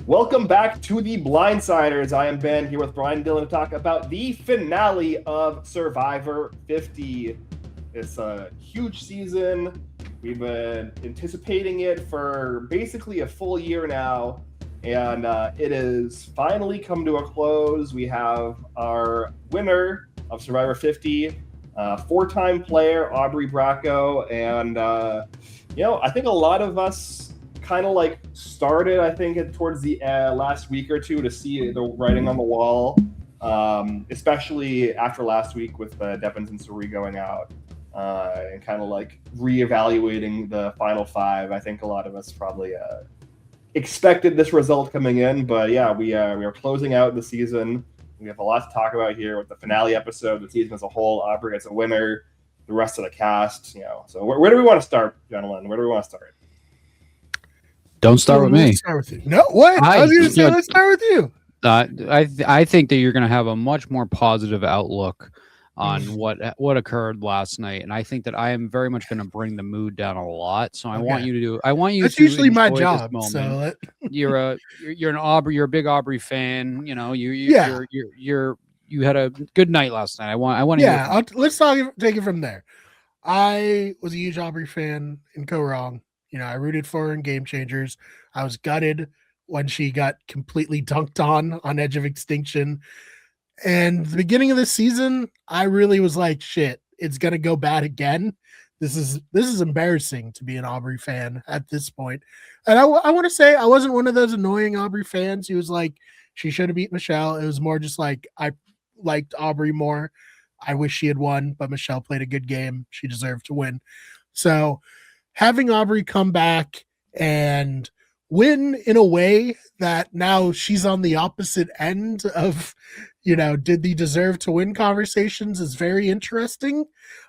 Welcome back to the Blindsiders. I am Ben here with Brian and Dylan to talk about the finale of Survivor 50. It's a huge season. We've been anticipating it for basically a full year now, and it has finally come to a close. We have our winner of Survivor 50, four-time player Aubrey Bracco, and I think a lot of us kind of like started, I think, towards the last week or two to see the writing on the wall, especially after last week with Devins and Suri going out and kind of like reevaluating the final five. I think a lot of us probably expected this result coming in, but yeah, we are closing out the season. We have a lot to talk about here with the finale episode, the season as a whole. Aubrey as a winner, the rest of the cast. So where do we want to start, gentlemen? Where do we want to start? Don't start with me. Let's start with you. No, what? I was going to say, let's start with you. I think that you're going to have a much more positive outlook on what occurred last night, and I think that I am very much going to bring the mood down a lot. So I want you to do. I want you. That's to usually my enjoy job. this So moment. You're an Aubrey. You're a big Aubrey fan. You know you had a good night last night. I want to. Yeah, let's take it from there. I was a huge Aubrey fan in Go Wrong. I rooted for her in Game Changers. I was gutted when she got completely dunked on Edge of Extinction. And the beginning of the season, I really was like, shit, it's gonna go bad again. This is embarrassing to be an Aubrey fan at this point. And I want to say I wasn't one of those annoying Aubrey fans who was like, she should have beat Michelle. It was more just like I liked Aubrey more. I wish she had won, but Michelle played a good game. She deserved to win. So having Aubrey come back and win in a way that now she's on the opposite end of, did they deserve to win conversations is very interesting.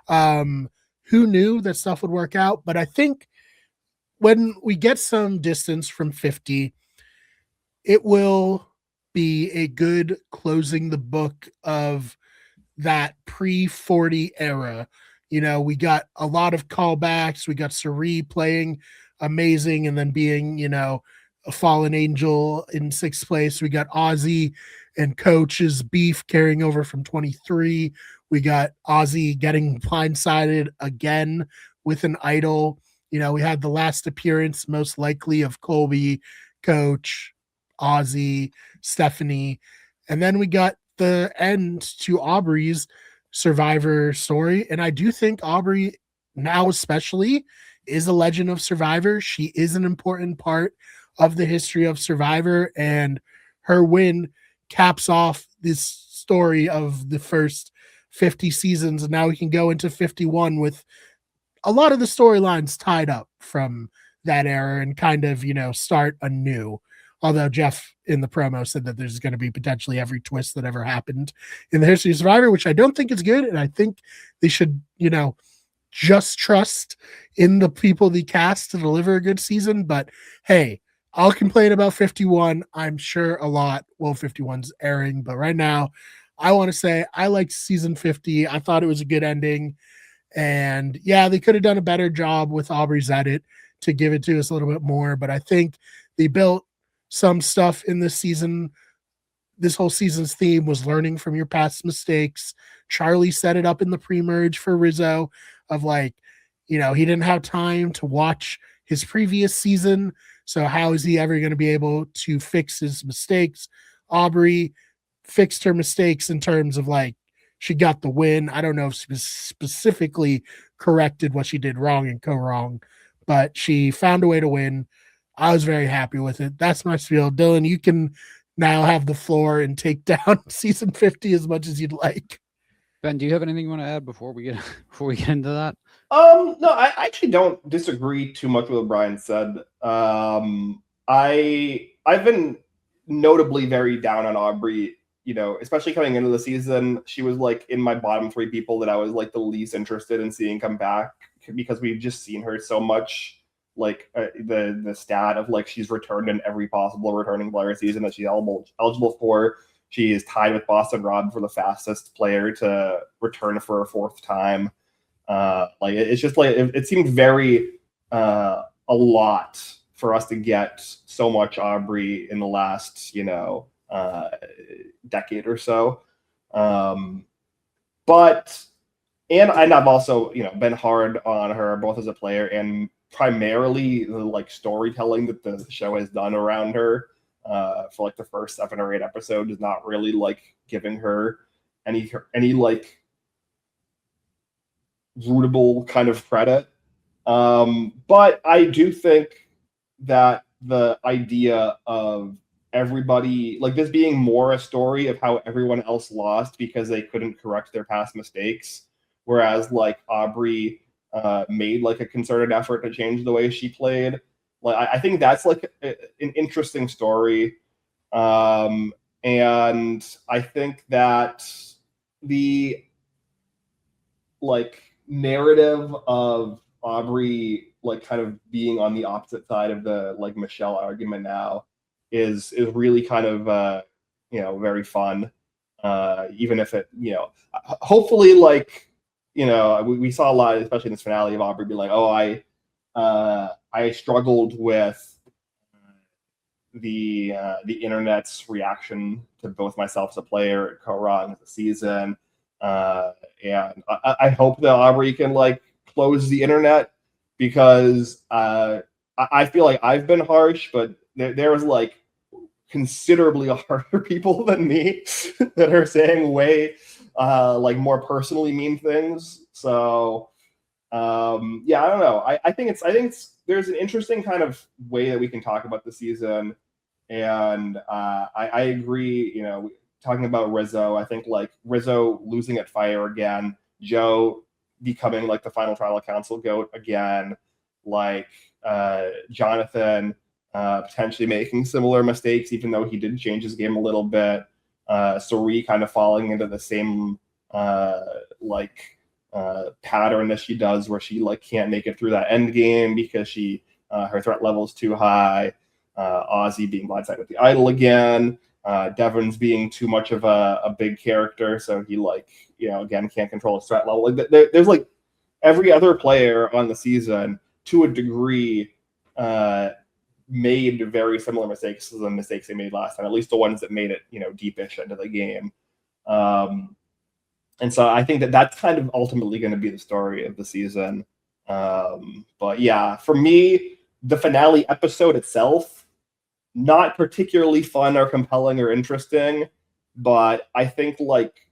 Who knew that stuff would work out? But I think when we get some distance from 50, it will be a good closing the book of that pre-40 era. We got a lot of callbacks. We got Suri playing amazing and then being, a fallen angel in sixth place. We got Ozzy and Coach's beef carrying over from 23. We got Ozzy getting blindsided again with an idol. We had the last appearance, most likely, of Colby, Coach, Ozzy, Stephanie. And then we got the end to Aubrey's Survivor story. And I do think Aubrey now especially is a legend of Survivor. She is an important part of the history of Survivor, and her win caps off this story of the first 50 seasons. And now we can go into 51 with a lot of the storylines tied up from that era and kind of, start anew. Although Jeff in the promo said that there's going to be potentially every twist that ever happened in the history of Survivor, which I don't think is good. And I think they should, just trust in the people they cast to deliver a good season. But hey, I'll complain about 51. I'm sure a lot while 51's airing. But right now, I want to say I liked season 50. I thought it was a good ending. And yeah, they could have done a better job with Aubrey's edit to give it to us a little bit more. But I think they built some stuff in this season. This whole season's theme was learning from your past mistakes. Charlie set it up in the pre-merge for Rizzo of like, he didn't have time to watch his previous season. So how is he ever going to be able to fix his mistakes? Aubrey fixed her mistakes in terms of like, she got the win. I don't know if she specifically corrected what she did wrong and Go Wrong, but she found a way to win. I was very happy with it. That's my spiel. Dylan, you can now have the floor and take down season 50 as much as you'd like. Ben, do you have anything you want to add before we get into that? No, I actually don't disagree too much with what Brian said. I've been notably very down on Aubrey, especially coming into the season. She was like in my bottom three people that I was like the least interested in seeing come back because we've just seen her so much. Like the stat of like she's returned in every possible returning player season that she's eligible for. She is tied with Boston Rob for the fastest player to return for a fourth time. It's just like it seemed very a lot for us to get so much Aubrey in the last, decade or so. But I've also, been hard on her both as a player and primarily the like storytelling that the show has done around her for like the first 7 or 8 episodes is not really like giving her any like rootable kind of credit. But I do think that the idea of everybody like this being more a story of how everyone else lost because they couldn't correct their past mistakes, whereas like Aubrey made like a concerted effort to change the way she played. Like I think that's like an interesting story, and I think that the like narrative of Aubrey like kind of being on the opposite side of the like Michelle argument now is really kind of very fun. Even if it hopefully like we saw a lot, especially in this finale, of Aubrey be like, oh, I struggled with the internet's reaction to both myself as a player and Ko-Rong as a season. And I hope that Aubrey can like close the internet because I feel like I've been harsh, but there was like considerably harder people than me that are saying way like more personally mean things. So I don't know. I think it's there's an interesting kind of way that we can talk about the season, and I agree. Talking about Rizzo, I think like Rizzo losing at Fire again, Joe becoming like the final tribal council goat again, like Jonathan potentially making similar mistakes, even though he did change his game a little bit. Suri kind of falling into the same pattern that she does, where she like can't make it through that end game because she her threat level is too high. Ozzy being blindsided with the idol again. Devon's being too much of a big character, so he again can't control his threat level. Like there's like every other player on the season to a degree made very similar mistakes to the mistakes they made last time, at least the ones that made it deepish into the game. And so I think that that's kind of ultimately going to be the story of the season. But yeah, for me, the finale episode itself, not particularly fun or compelling or interesting, but I think like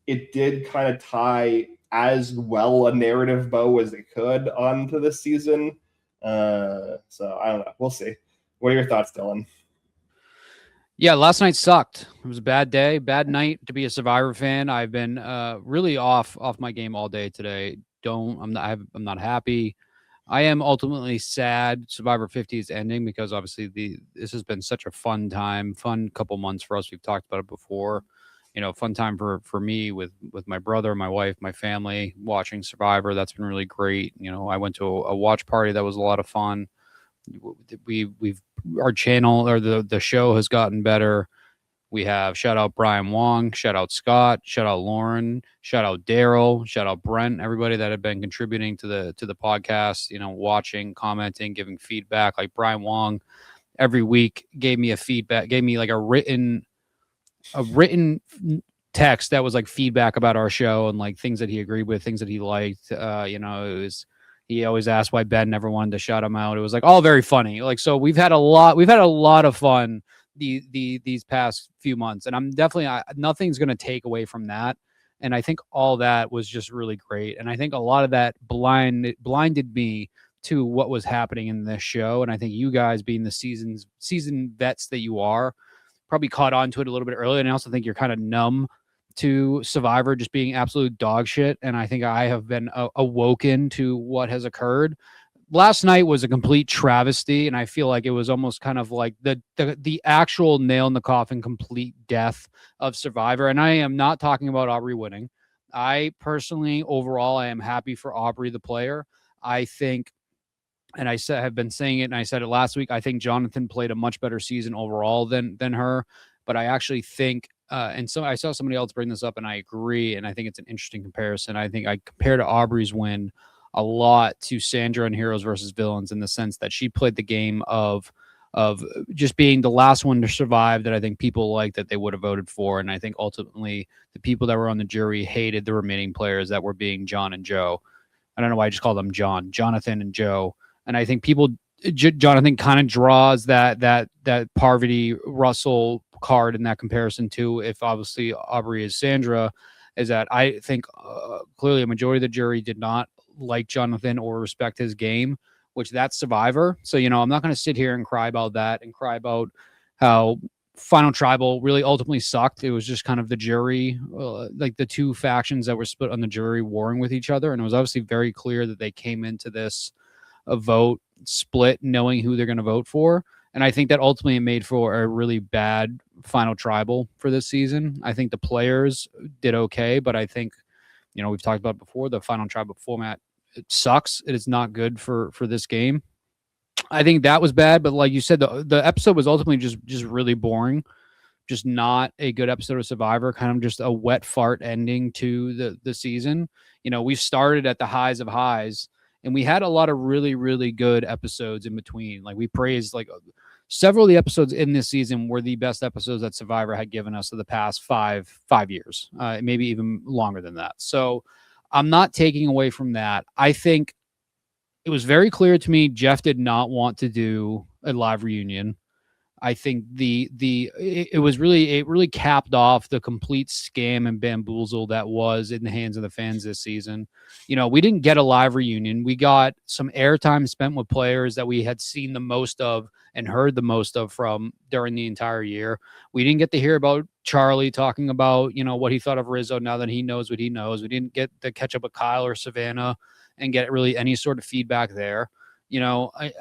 it did kind of tie as well a narrative bow as it could onto this season. So I don't know. We'll see. What are your thoughts, Dylan? Yeah, last night sucked. It was a bad day, bad night to be a Survivor fan. I've been really off my game all day today. I'm not happy. I am ultimately sad Survivor 50 is ending because obviously this has been such a fun time, fun couple months for us. We've talked about it before. Fun time for me with my brother, my wife, my family watching Survivor. That's been really great. I went to a watch party that was a lot of fun. We've our channel or the show has gotten better. We have shout out Brian Wong, shout out Scott, shout out Lauren, shout out Daryl, shout out Brent, everybody that had been contributing to the podcast, watching, commenting, giving feedback. Like Brian Wong every week gave me like a written text that was like feedback about our show and like things that he agreed with, things that he liked. He always asked why Ben never wanted to shout him out. It was like all very funny. Like, so we've had a lot of fun these past few months, and I'm definitely nothing's going to take away from that. And I think all that was just really great. And I think a lot of that blinded me to what was happening in this show. And I think you guys, being the season vets that you are, probably caught on to it a little bit earlier. And I also think you're kind of numb to Survivor just being absolute dog shit. And I think I have been awoken to what has occurred. Last night was a complete travesty, and I feel like it was almost kind of like the actual nail in the coffin, complete death of Survivor. And I am not talking about Aubrey winning. I personally, overall, I am happy for Aubrey, the player. I think, and have been saying it, and I said it last week, I think Jonathan played a much better season overall than her. But I actually think, and so I saw somebody else bring this up, and I agree, and I think it's an interesting comparison. I think I compare to Aubrey's win. a lot to Sandra and Heroes versus Villains in the sense that she played the game of just being the last one to survive that I think people like that they would have voted for. And I think ultimately the people that were on the jury hated the remaining players that were being John and Joe. I don't know why I just called them Jonathan and Joe. And I think Jonathan kind of draws that Parvati Russell card in that comparison too. If obviously Aubrey is Sandra, is that I think clearly a majority of the jury did not like Jonathan or respect his game, which that's Survivor. So, I'm not going to sit here and cry about that and cry about how Final Tribal really ultimately sucked. It was just kind of the jury, like the two factions that were split on the jury warring with each other. And it was obviously very clear that they came into this vote split knowing who they're going to vote for. And I think that ultimately it made for a really bad Final Tribal for this season. I think the players did okay, but I think, we've talked about it before, the Final Tribal format, it sucks. It is not good for this game. I think that was bad, but like you said, the episode was ultimately just really boring. Just not a good episode of Survivor, kind of just a wet fart ending to the season. We started at the highs of highs, and we had a lot of really, really good episodes in between. Like we praised several of the episodes in this season were the best episodes that Survivor had given us of the past five years, maybe even longer than that. So I'm not taking away from that. I think it was very clear to me Jeff did not want to do a live reunion. I think it really capped off the complete scam and bamboozle that was in the hands of the fans this season. We didn't get a live reunion. We got some airtime spent with players that we had seen the most of and heard the most of from during the entire year. We didn't get to hear about Charlie talking about, what he thought of Rizzo now that he knows what he knows. We didn't get to catch up with Kyle or Savannah and get really any sort of feedback there. I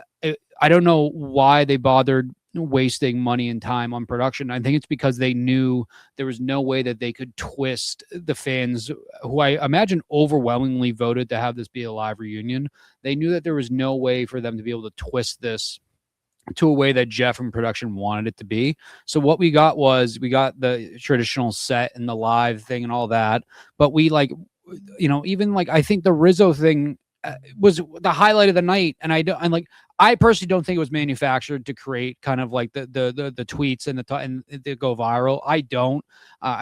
don't know why they bothered wasting money and time on production. I think it's because they knew there was no way that they could twist the fans who I imagine overwhelmingly voted to have this be a live reunion. They knew that there was no way for them to be able to twist this to a way that Jeff and production wanted it to be. So what we got the traditional set and the live thing and all that, but we I think the Rizzo thing was the highlight of the night. And I personally don't think it was manufactured to create kind of like the tweets and the go viral. I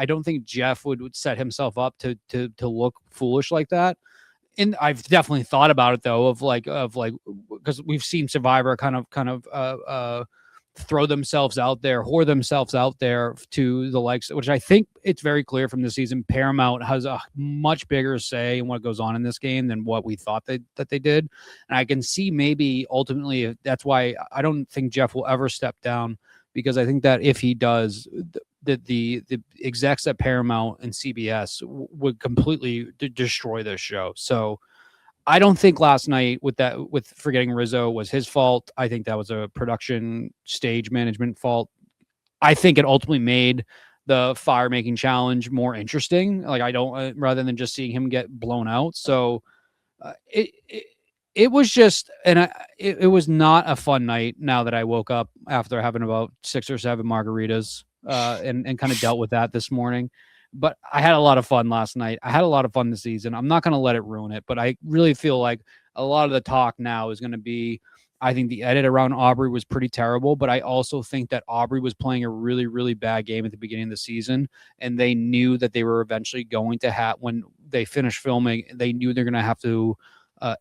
don't think Jeff would set himself up to look foolish like that. And I've definitely thought about it though, because we've seen Survivor kind of throw themselves out there, whore themselves out there to the likes, which I think it's very clear from this season. Paramount has a much bigger say in what goes on in this game than what we thought that they did. And I can see maybe ultimately that's why I don't think Jeff will ever step down, because I think that if he does, the execs at Paramount and CBS would completely destroy this show. So I don't think last night with forgetting Rizzo was his fault. I think that was a production stage management fault. I think it ultimately made the fire making challenge more interesting. Like rather than just seeing him get blown out. So it was just, it was not a fun night. Now that I woke up after having about 6 or 7 margaritas and kind of dealt with that this morning. But I had a lot of fun last night. I had a lot of fun this season. I'm not going to let it ruin it, but I really feel like a lot of the talk now is going to be, I think the edit around Aubrey was pretty terrible, but I also think that Aubrey was playing a really, really bad game at the beginning of the season, and they knew that they were eventually going to have, when they finished filming, they knew they're going to have to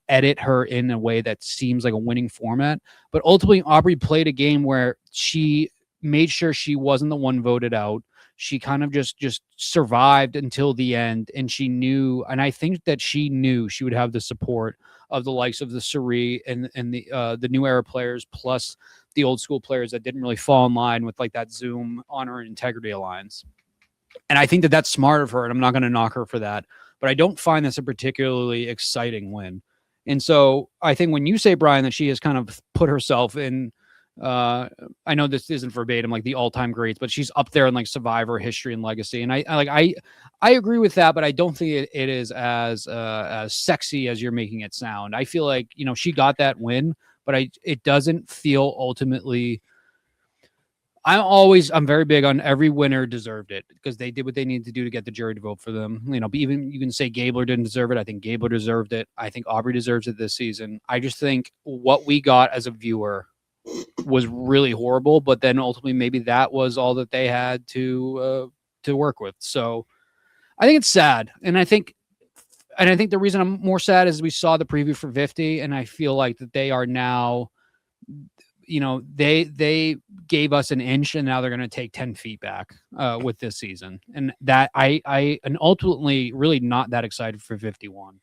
edit her in a way that seems like a winning format. But ultimately, Aubrey played a game where she made sure she wasn't the one voted out. She kind of just survived until the end, and she knew, and I think that she knew she would have the support of the likes of the Suri and the new era players, plus the old school players that didn't really fall in line with like that Zoom honor and integrity alliance. And I think that that's smart of her, and I'm not going to knock her for that, but I don't find this a particularly exciting win. And so I think when you say, Brian, that she has kind of put herself in, I know this isn't verbatim like the all-time greats, but she's up there in like Survivor history and legacy. And I agree with that, but I don't think it is as sexy as you're making it sound. I feel like, she got that win, but it doesn't feel ultimately, I'm very big on every winner deserved it because they did what they needed to do to get the jury to vote for them. But even you can say Gabler didn't deserve it. I think Gabler deserved it. I think Aubrey deserves it this season. I just think what we got as a viewer was really horrible, but then ultimately maybe that was all that they had to work with. So I think it's sad. And I think the reason I'm more sad is we saw the preview for 50 and I feel like that they are now, they gave us an inch and now they're going to take 10 feet back with this season. And that I ultimately really not that excited for 51,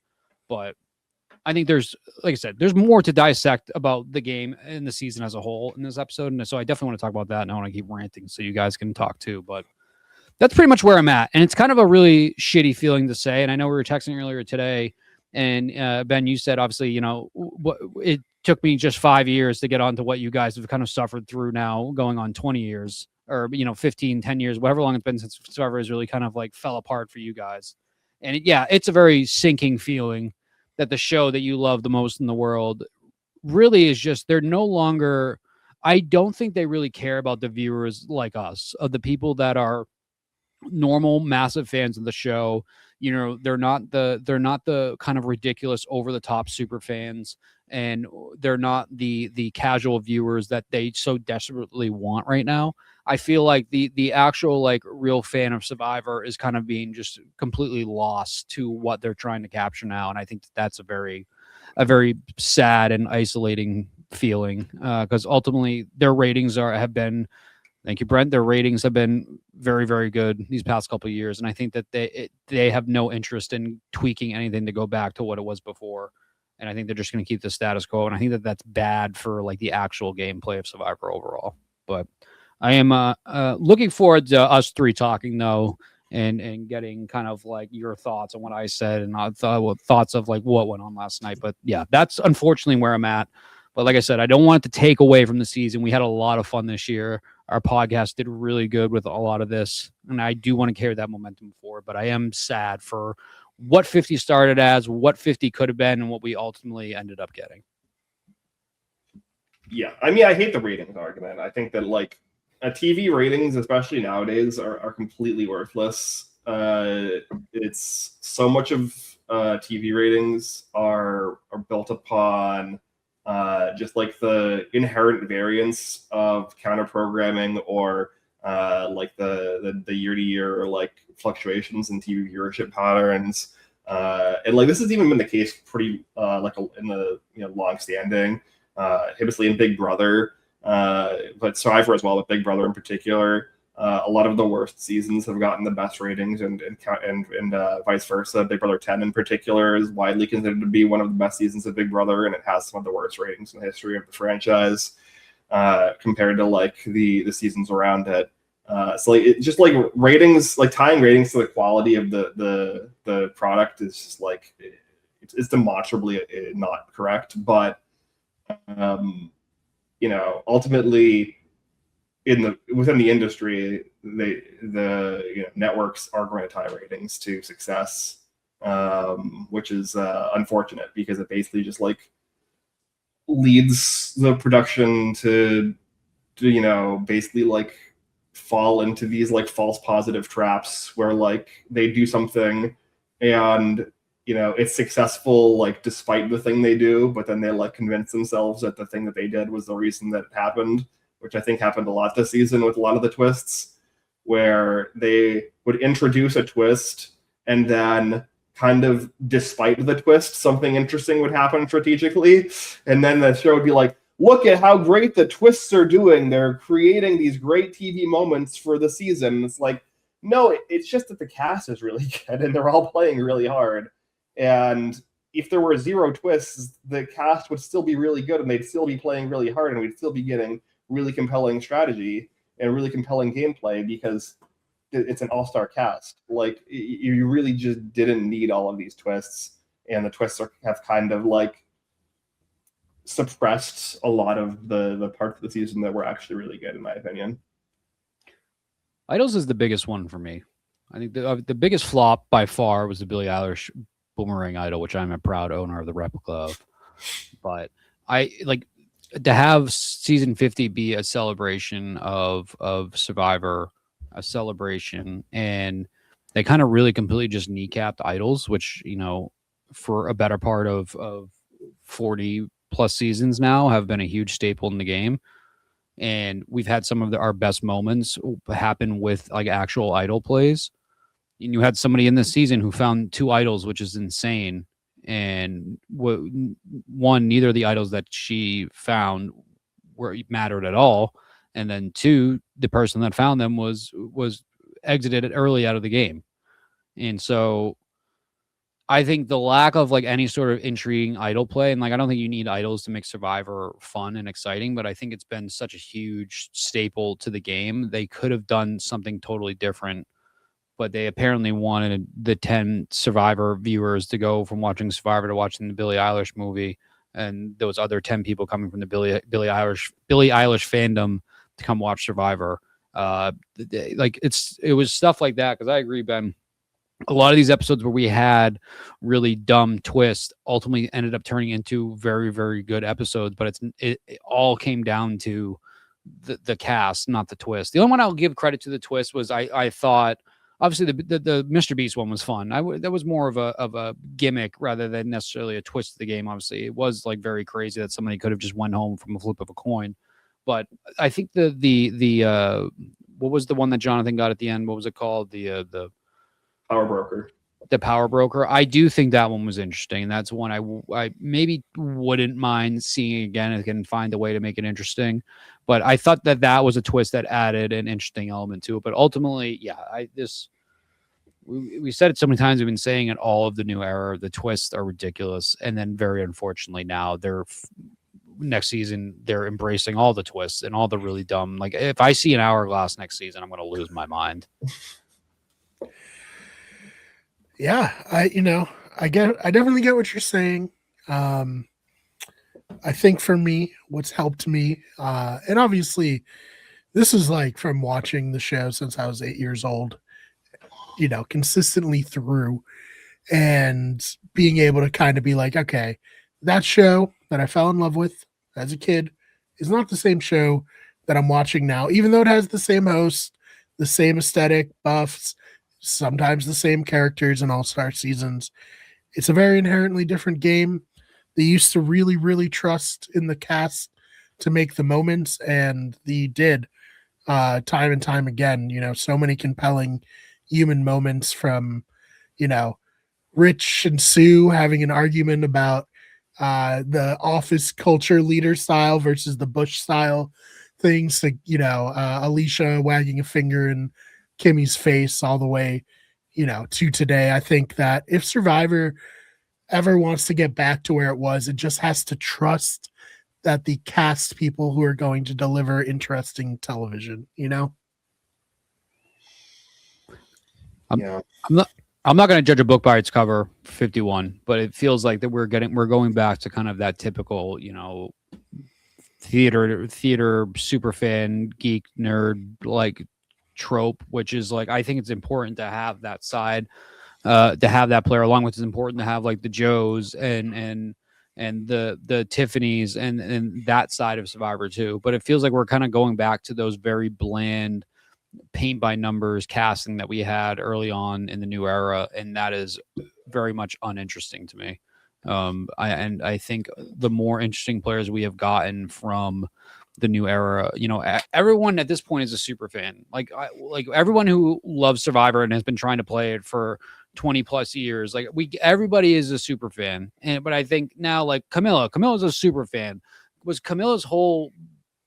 but I think there's, like I said, there's more to dissect about the game and the season as a whole in this episode. And so I definitely want to talk about that and I want to keep ranting so you guys can talk too, but that's pretty much where I'm at. And it's kind of a really shitty feeling to say. And I know we were texting earlier today and Ben, you said, obviously, it took me just 5 years to get onto what you guys have kind of suffered through now going on 20 years or, 15, 10 years, whatever long it's been since Survivor has really kind of like fell apart for you guys. And it's a very sinking feeling that the show that you love the most in the world really is just, they're no longer, I don't think they really care about the viewers like us, of the people that are normal, massive fans of the show. They're not the kind of ridiculous over the top super fans, and they're not the casual viewers that they so desperately want right now. I feel like the actual like real fan of Survivor is kind of being just completely lost to what they're trying to capture now. And I think that's a very sad and isolating feeling because ultimately their ratings have been, thank you, Brent, their ratings have been very, very good these past couple of years. And I think that they have no interest in tweaking anything to go back to what it was before. And I think they're just going to keep the status quo. And I think that that's bad for like the actual gameplay of Survivor overall. But I am looking forward to us three talking though, and getting kind of like your thoughts on what I said and thoughts of like what went on last night. But yeah, that's unfortunately where I'm at. But like I said, I don't want it to take away from the season. We had a lot of fun this year. Our podcast did really good with a lot of this, and I do want to carry that momentum forward. But I am sad for what 50 started as, what 50 could have been, and what we ultimately ended up getting. Yeah, I mean, I hate the ratings argument. I think that like TV ratings, especially nowadays, are completely worthless. It's so much of TV ratings are built upon just like the inherent variance of counter programming or like the year-to-year like fluctuations in TV viewership patterns. And like this has even been the case pretty in the long-standing, famously in Big Brother, but Survivor as well, but Big Brother in particular. A lot of the worst seasons have gotten the best ratings, and vice versa. Big Brother 10 in particular is widely considered to be one of the best seasons of Big Brother, and it has some of the worst ratings in the history of the franchise compared to like the seasons around it. So like it just like ratings, like tying ratings to the quality of the product is just like it's demonstrably not correct. But ultimately, within the industry, the networks are going to tie ratings to success, which is unfortunate because it basically just like leads the production to basically like fall into these like false positive traps where like they do something and it's successful like despite the thing they do, but then they like convince themselves that the thing that they did was the reason that it happened, which I think happened a lot this season with a lot of the twists, where they would introduce a twist and then kind of despite the twist, something interesting would happen strategically. And then the show would be like, look at how great the twists are doing. They're creating these great TV moments for the season. It's like, no, it's just that the cast is really good and they're all playing really hard. And if there were 0 twists, the cast would still be really good and they'd still be playing really hard and we'd still be getting really compelling strategy and really compelling gameplay because it's an all-star cast. Like you really just didn't need all of these twists, and the twists have kind of like suppressed a lot of the parts of the season that were actually really good, in my opinion. Idols is the biggest one for me. I think the biggest flop by far was the Billie Eilish Boomerang Idol, which I'm a proud owner of the replica of. But I like to have season 50 be a celebration of Survivor, a celebration, and they kind of really completely just kneecapped idols, which, you know, for a better part of 40 plus seasons now have been a huge staple in the game. And we've had some of our best moments happen with like actual idol plays. And you had somebody in this season who found 2 idols, which is insane. And one, neither of the idols that she found mattered at all. And then 2, the person that found them was exited early out of the game. And so I think the lack of like any sort of intriguing idol play, and like I don't think you need idols to make Survivor fun and exciting, but I think it's been such a huge staple to the game. They could have done something totally different, but they apparently wanted the 10 Survivor viewers to go from watching Survivor to watching the Billie Eilish movie, and those other 10 people coming from the Billie Eilish fandom to come watch Survivor. It was stuff like that, because I agree, Ben. A lot of these episodes where we had really dumb twists ultimately ended up turning into very, very good episodes, but it all came down to the cast, not the twist. The only one I'll give credit to the twist was I thought, obviously the Mr. Beast one was fun. That was more of a gimmick rather than necessarily a twist of the game. Obviously, it was like very crazy that somebody could have just went home from a flip of a coin. But I think the what was the one that Jonathan got at the end? What was it called? The Power Broker. The Power Broker. I do think that one was interesting. That's one I maybe wouldn't mind seeing again if I can find a way to make it interesting. But I thought that was a twist that added an interesting element to it. But ultimately, yeah, we said it so many times. We've been saying it all of the new era. The twists are ridiculous, and then very unfortunately now next season they're embracing all the twists and all the really dumb. Like if I see an hourglass next season, I'm going to lose my mind. Yeah, I definitely get what you're saying. I think for me, what's helped me, and obviously this is like from watching the show since I was 8 years old, consistently through, and being able to kind of be like, okay, that show that I fell in love with as a kid is not the same show that I'm watching now, even though it has the same host, the same aesthetic, buffs, sometimes the same characters in all-star seasons. It's a very inherently different game. They used to really, really trust in the cast to make the moments, and they did time and time again. So many compelling human moments from, Rich and Sue having an argument about the office culture leader style versus the Bush style things, like, Alicia wagging a finger in Kimmy's face all the way, to today. I think that if Survivor ever wants to get back to where it was, it just has to trust that the cast people who are going to deliver interesting television, Yeah. I'm not going to judge a book by its cover, 51, but it feels like that we're going back to kind of that typical, theater super fan geek nerd like trope, which is like, I think it's important to have that side, to have that player, along with it's important to have like the Joes and the Tiffany's and that side of Survivor too. But it feels like we're kind of going back to those very bland paint by numbers casting that we had early on in the new era, and that is very much uninteresting to me. I think the more interesting players we have gotten from the new era, everyone at this point is a super fan. Like everyone who loves Survivor and has been trying to play it for 20 plus years, like everybody is a super fan. But I think now, like Camilla's a super fan. Was Camilla's whole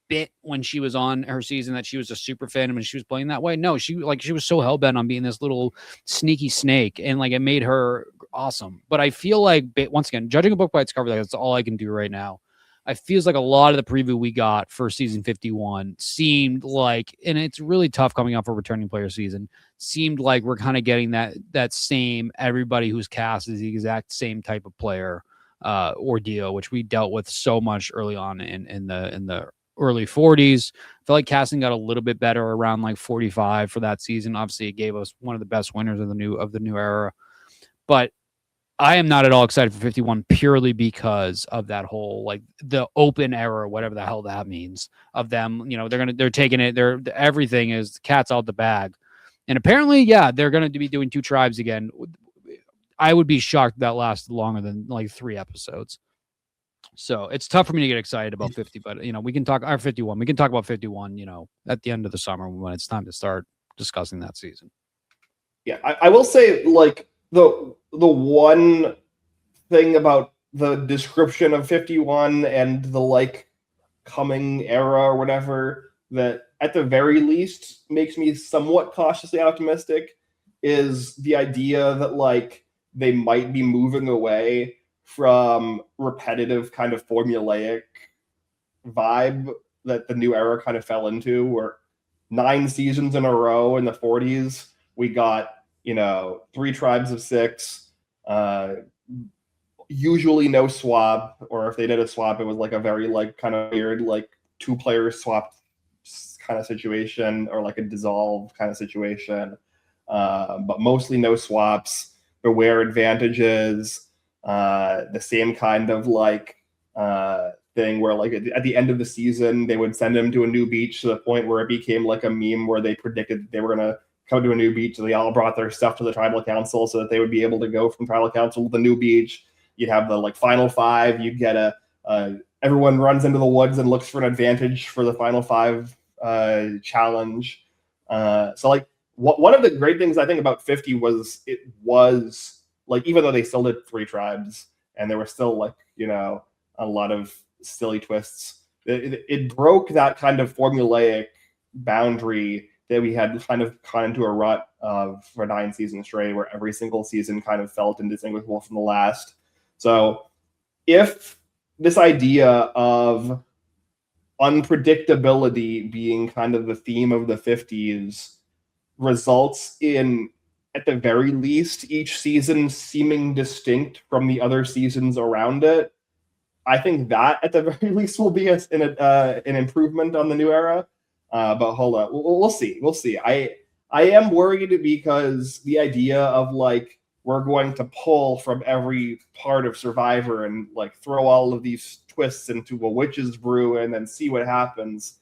bit when she was on her season that she was a super fan and when she was playing that way? No, she was so hell-bent on being this little sneaky snake, and like it made her awesome. But I feel like, once again, judging a book by its cover, that's all I can do right now. I feels like a lot of the preview we got for season 51 seemed like, and it's really tough coming off a returning player season, seemed like we're kind of getting that same, everybody who's cast is the exact same type of player ordeal, which we dealt with so much early on in the early 40s. I feel like casting got a little bit better around like 45 for that season. Obviously, it gave us one of the best winners of the new era. But I am not at all excited for 51 purely because of that whole like the open era, whatever the hell that means, of them. They're taking it. Everything is cat's out the bag, and apparently, yeah, they're going to be doing 2 tribes again. I would be shocked if that lasts longer than like 3 episodes. So it's tough for me to get excited about 50, but we can talk our 51. We can talk about 51, at the end of the summer when it's time to start discussing that season. Yeah, I will say like the one thing about the description of 51 and the like coming era or whatever that at the very least makes me somewhat cautiously optimistic is the idea that like they might be moving away from repetitive kind of formulaic vibe that the new era kind of fell into, where 9 seasons in a row in the 40s we got 3 tribes of 6, usually no swap, or if they did a swap it was like a very like kind of weird like 2 players swapped kind of situation, or like a dissolve kind of situation, but mostly no swaps. Beware advantages, the same kind of like thing where like at the end of the season they would send them to a new beach to the point where it became like a meme where they predicted they were going to come to a new beach, so they all brought their stuff to the tribal council so that they would be able to go from tribal council to the new beach. You'd have the like final 5. You'd get everyone runs into the woods and looks for an advantage for the final 5 challenge. So like one of the great things I think about 50 was it was like, even though they still did 3 tribes and there were still like a lot of silly twists, it broke that kind of formulaic boundary that we had kind of gone into a rut of for 9 seasons straight, where every single season kind of felt indistinguishable from the last. So if this idea of unpredictability being kind of the theme of the 50s results in, at the very least, each season seeming distinct from the other seasons around it, I think that at the very least will be an improvement on the new era. But hold on, we'll see. We'll see. I am worried because the idea of like we're going to pull from every part of Survivor and like throw all of these twists into a witch's brew and then see what happens.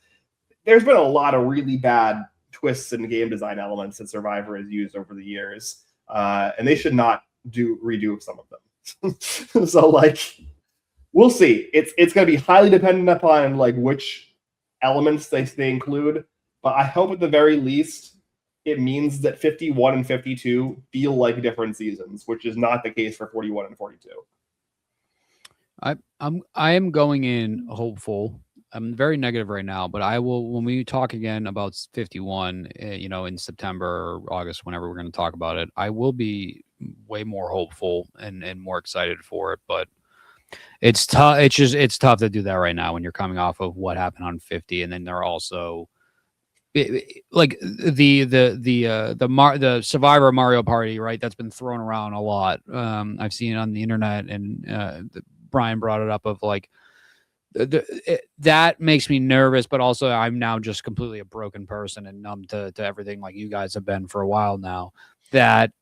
There's been a lot of really bad twists and game design elements that Survivor has used over the years, and they should not redo some of them. So like, we'll see. It's going to be highly dependent upon like which elements they include, but I hope at the very least it means that 51 and 52 feel like different seasons, which is not the case for 41 and 42. I am going in hopeful. I'm very negative right now, but I will, when we talk again about 51, in September or August, whenever we're going to talk about it, I will be way more hopeful and more excited for it. But it's tough. It's tough to do that right now when you're coming off of what happened on 50, and then they're also like the Survivor Mario Party, right? That's been thrown around a lot. I've seen it on the internet, and Brian brought it up of like that makes me nervous, but also I'm now just completely a broken person and numb to everything like you guys have been for a while now, that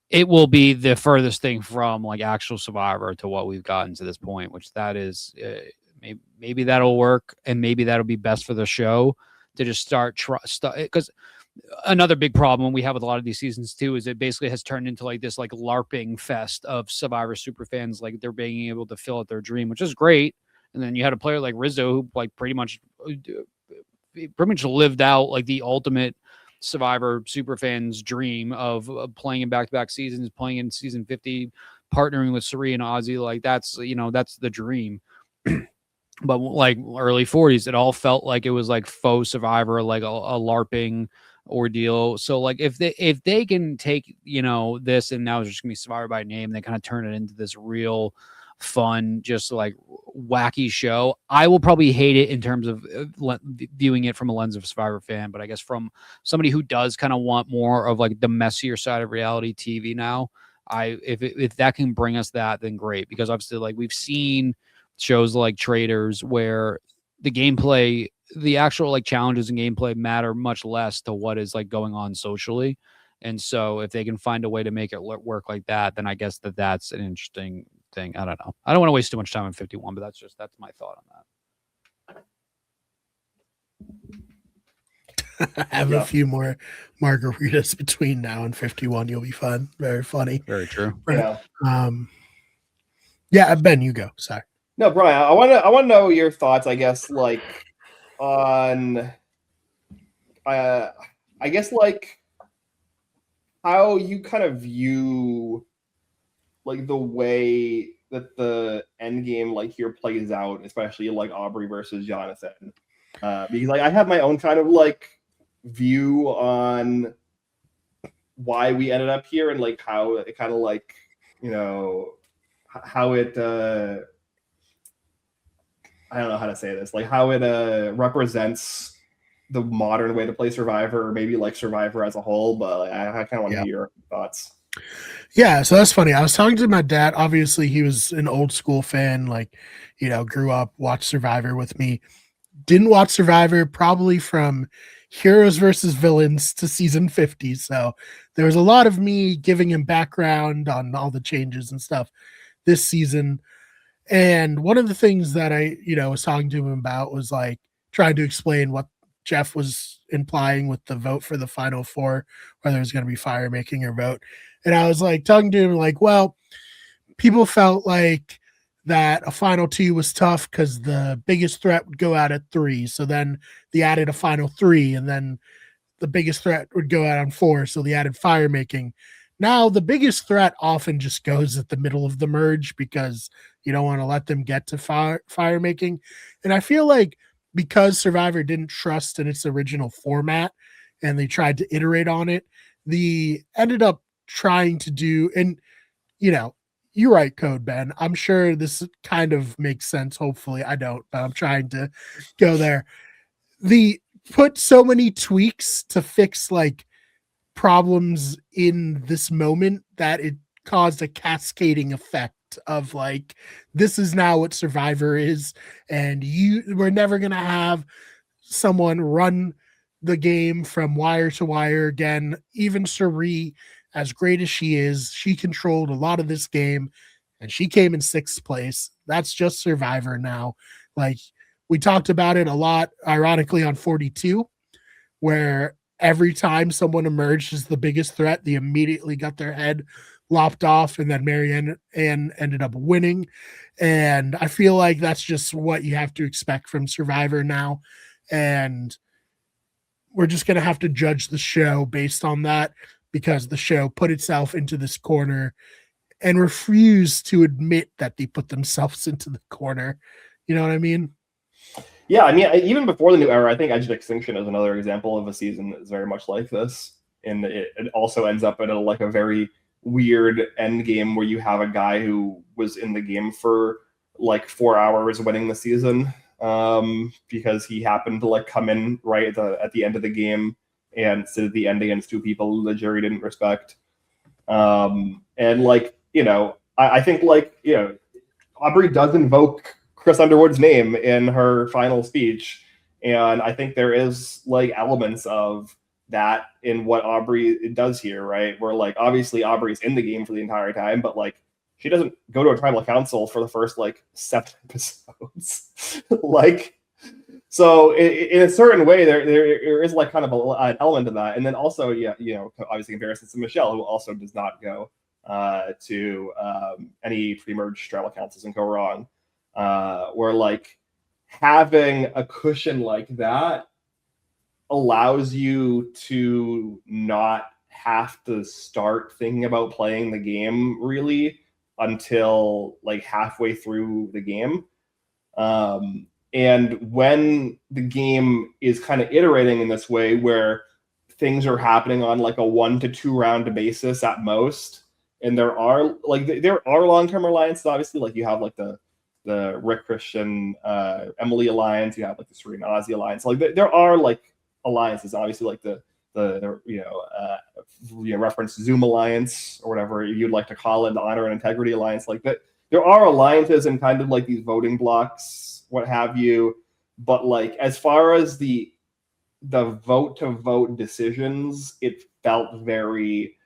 it will be the furthest thing from like actual Survivor to what we've gotten to this point, which that is maybe that'll work, and maybe that'll be best for the show to just start because another big problem we have with a lot of these seasons too is it basically has turned into like this like LARPing fest of Survivor super fans, like they're being able to fill out their dream, which is great. And then you had a player like Rizzo who like pretty much lived out like the ultimate Survivor super fans dream of playing in back-to-back seasons, playing in season 50, partnering with Suri and Ozzy. Like that's the dream. But like early 40s, it all felt like it was like faux Survivor, like a LARPing ordeal. So like if they can take this, and now it's just gonna be Survivor by name, they kind of turn it into this real fun, just like wacky show, I will probably hate it in terms of viewing it from a lens of a Survivor fan. But I guess from somebody who does kind of want more of like the messier side of reality TV now, if that can bring us that, then great. Because obviously like we've seen shows like Traders where the gameplay, the actual like challenges and gameplay matter much less to what is like going on socially. And so if they can find a way to make it work like that, then I guess that's an interesting thing. I don't know. I don't want to waste too much time on 51, but that's my thought on that. Have a few more margaritas between now and 51. You'll be fun. Very funny. Very true. Yeah. Yeah, Ben, you go. Sorry. No, Brian, I want to know your thoughts, I guess, like on I guess like how you kind of view like the way that the end game like here plays out, especially like Aubrey versus Jonathan. Because like I have my own kind of like view on why we ended up here and like how it kind of like, you know, how it I don't know how to say this, like how it represents the modern way to play Survivor, or maybe like Survivor as a whole, but like, I kind of want to hear your thoughts. Yeah, so that's funny. I was talking to my dad. Obviously, he was an old school fan, like, you know, grew up, watched Survivor with me. Didn't watch Survivor probably from Heroes versus Villains to season 50. So there was a lot of me giving him background on all the changes and stuff this season. And one of the things that I, you know, was talking to him about was like trying to explain what Jeff was implying with the vote for the final four, whether it was going to be fire making or vote. And I was like talking to him like, well, people felt like that a final two was tough because the biggest threat would go out at 3. So then they added a final 3, and then the biggest threat would go out on 4. So they added fire making. Now the biggest threat often just goes at the middle of the merge because you don't want to let them get to fire making. And I feel like because Survivor didn't trust in its original format and they tried to iterate on it, they ended up trying to do, and you know, you're right, Code Ben. I'm sure this kind of makes sense. Hopefully I don't, but I'm trying to go there. They put so many tweaks to fix like problems in this moment that it caused a cascading effect of like, this is now what Survivor is, and we're never gonna have someone run the game from wire to wire again. Even Suri, as great as she is, she controlled a lot of this game and she came in 6th place. That's just Survivor now. Like, we talked about it a lot, ironically, on 42, where every time someone emerged as the biggest threat, they immediately got their head lopped off, and then Marianne ended up winning. And I feel like that's just what you have to expect from Survivor now. And we're just going to have to judge the show based on that, because the show put itself into this corner and refused to admit that they put themselves into the corner. You know what I mean? Yeah, I mean, even before the new era, I think Edge of Extinction is another example of a season that is very much like this. And it also ends up in a very weird end game where you have a guy who was in the game for like 4 hours winning the season because he happened to like come in right at the end of the game and sit at the end against 2 people the jury didn't respect. And like, you know, I think like, you know, Aubrey does invoke Chris Underwood's name in her final speech. And I think there is like elements of that in what Aubrey does here, right? Where like, obviously Aubrey's in the game for the entire time, but like, she doesn't go to a tribal council for the first like 7 episodes. Like, so in a certain way, there is like kind of an element of that. And then also, yeah, you know, obviously comparison to Michelle, who also does not go to any pre-merge tribal councils and go wrong. Where like having a cushion like that allows you to not have to start thinking about playing the game really until like halfway through the game. And when the game is kind of iterating in this way where things are happening on like a 1 to 2 round basis at most, and there are long-term alliances, obviously, like you have like the Rick Christian Emily alliance, you have like the Serena Ozzy alliance, like there are like alliances, obviously, like the reference Zoom alliance or whatever you'd like to call it, the honor and integrity alliance, like that. There are alliances and kind of like these voting blocks, what have you, but like as far as the the vote to vote decisions, it felt very,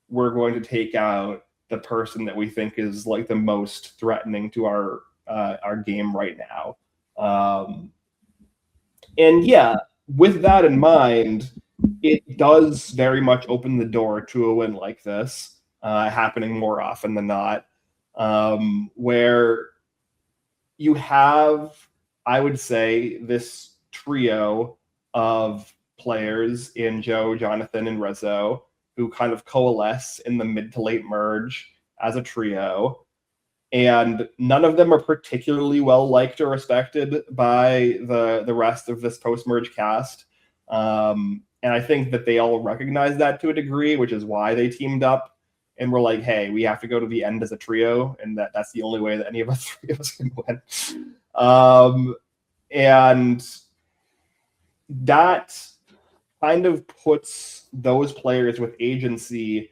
we're going to take out the person that we think is like the most threatening to our game right now. And yeah, with that in mind, it does very much open the door to a win like this happening more often than not, where you have, I would say, this trio of players in Joe, Jonathan, and Rizzo who kind of coalesce in the mid to late merge as a trio. And none of them are particularly well liked or respected by the rest of this post-merge cast. And I think that they all recognize that to a degree, which is why they teamed up and were like, hey, we have to go to the end as a trio, and that's the only way that any of us three of us can win. And that kind of puts those players with agency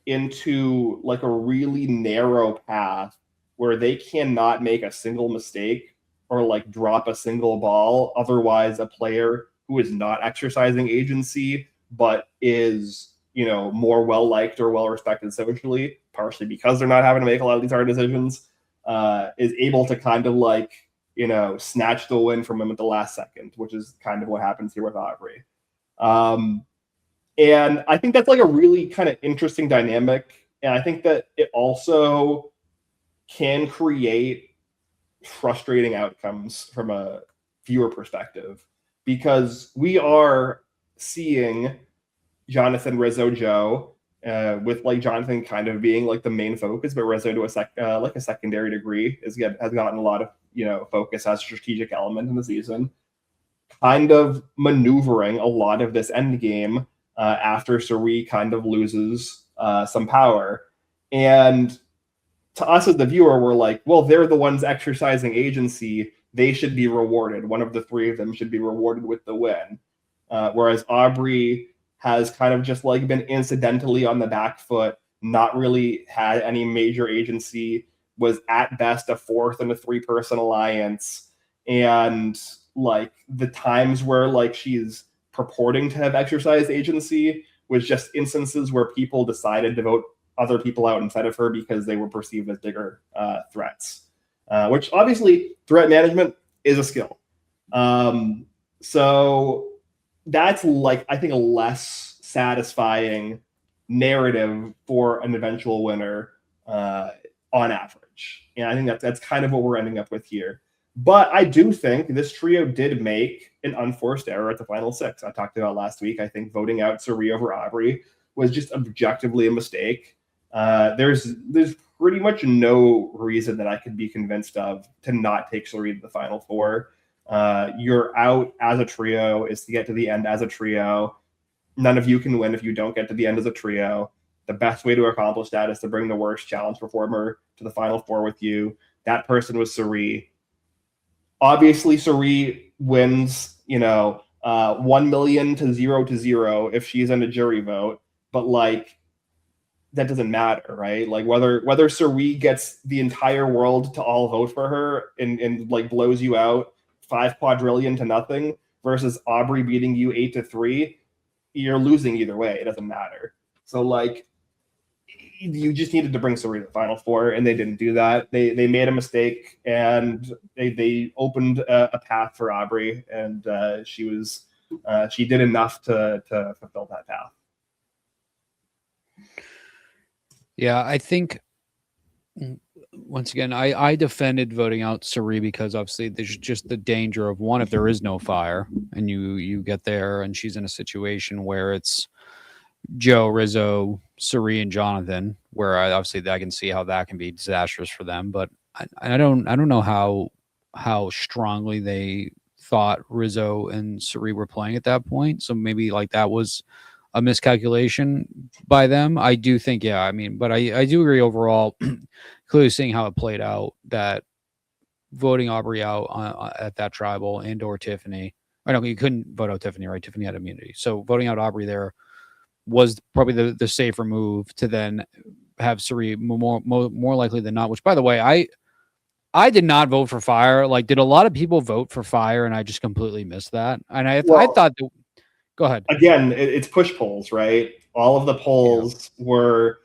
into like a really narrow path where they cannot make a single mistake or like drop a single ball. Otherwise, a player who is not exercising agency but is, you know, more well liked or well respected socially, partially because they're not having to make a lot of these hard decisions, is able to kind of like, you know, snatch the win from him at the last second, which is kind of what happens here with Aubrey. And I think that's like a really kind of interesting dynamic. And I think that it also can create frustrating outcomes from a viewer perspective, because we are seeing Jonathan, Rizzo, Joe, with like Jonathan kind of being like the main focus, but Rizzo to a secondary degree has gotten a lot of, you know, focus as a strategic element in the season, kind of maneuvering a lot of this end game after Suri kind of loses some power. And to us as the viewer, we're like, well, they're the ones exercising agency. They should be rewarded. One of the three of them should be rewarded with the win. Whereas Aubrey has kind of just like been incidentally on the back foot, not really had any major agency, was at best a fourth in a 3-person alliance. And like the times where like she's purporting to have exercised agency was just instances where people decided to vote other people out instead of her because they were perceived as bigger threats, which obviously threat management is a skill. So that's like, I think, a less satisfying narrative for an eventual winner on average. And I think that's kind of what we're ending up with here. But I do think this trio did make an unforced error at the final 6. I talked about last week. I think voting out Suri over Aubrey was just objectively a mistake. There's pretty much no reason that I could be convinced of to not take Suri to the final 4. You're out as a trio is to get to the end as a trio. None of you can win if you don't get to the end as a trio. The best way to accomplish that is to bring the worst challenge performer to the final 4 with you. That person was Suri. Obviously, Suri wins, 1 million to 0 if she's in a jury vote, but like that doesn't matter, right? Like whether Suri gets the entire world to all vote for her and like blows you out 5 quadrillion to nothing versus Aubrey beating you 8-3, you're losing either way. It doesn't matter. So like you just needed to bring Suri to the final 4, and they didn't do that. They made a mistake, and they opened a path for Aubrey, and she did enough to fulfill that path. Yeah, I think once again, I defended voting out Suri because obviously there's just the danger of, one, if there is no fire and you get there and she's in a situation where it's Joe, Rizzo, Suri, and Jonathan, where obviously I can see how that can be disastrous for them. But I don't know how strongly they thought Rizzo and Suri were playing at that point. So maybe like that was a miscalculation by them. I do think, yeah, I mean, but I do agree overall, clearly seeing how it played out, that voting Aubrey out at that tribal and or Tiffany. I know you couldn't vote out Tiffany, right? Tiffany had immunity. So voting out Aubrey there was probably the safer move to then have Suri more likely than not, which, by the way, I did not vote for fire. Like, did a lot of people vote for fire and I just completely missed that? And I thought that Go ahead. Again, it's push polls, right? All of the polls were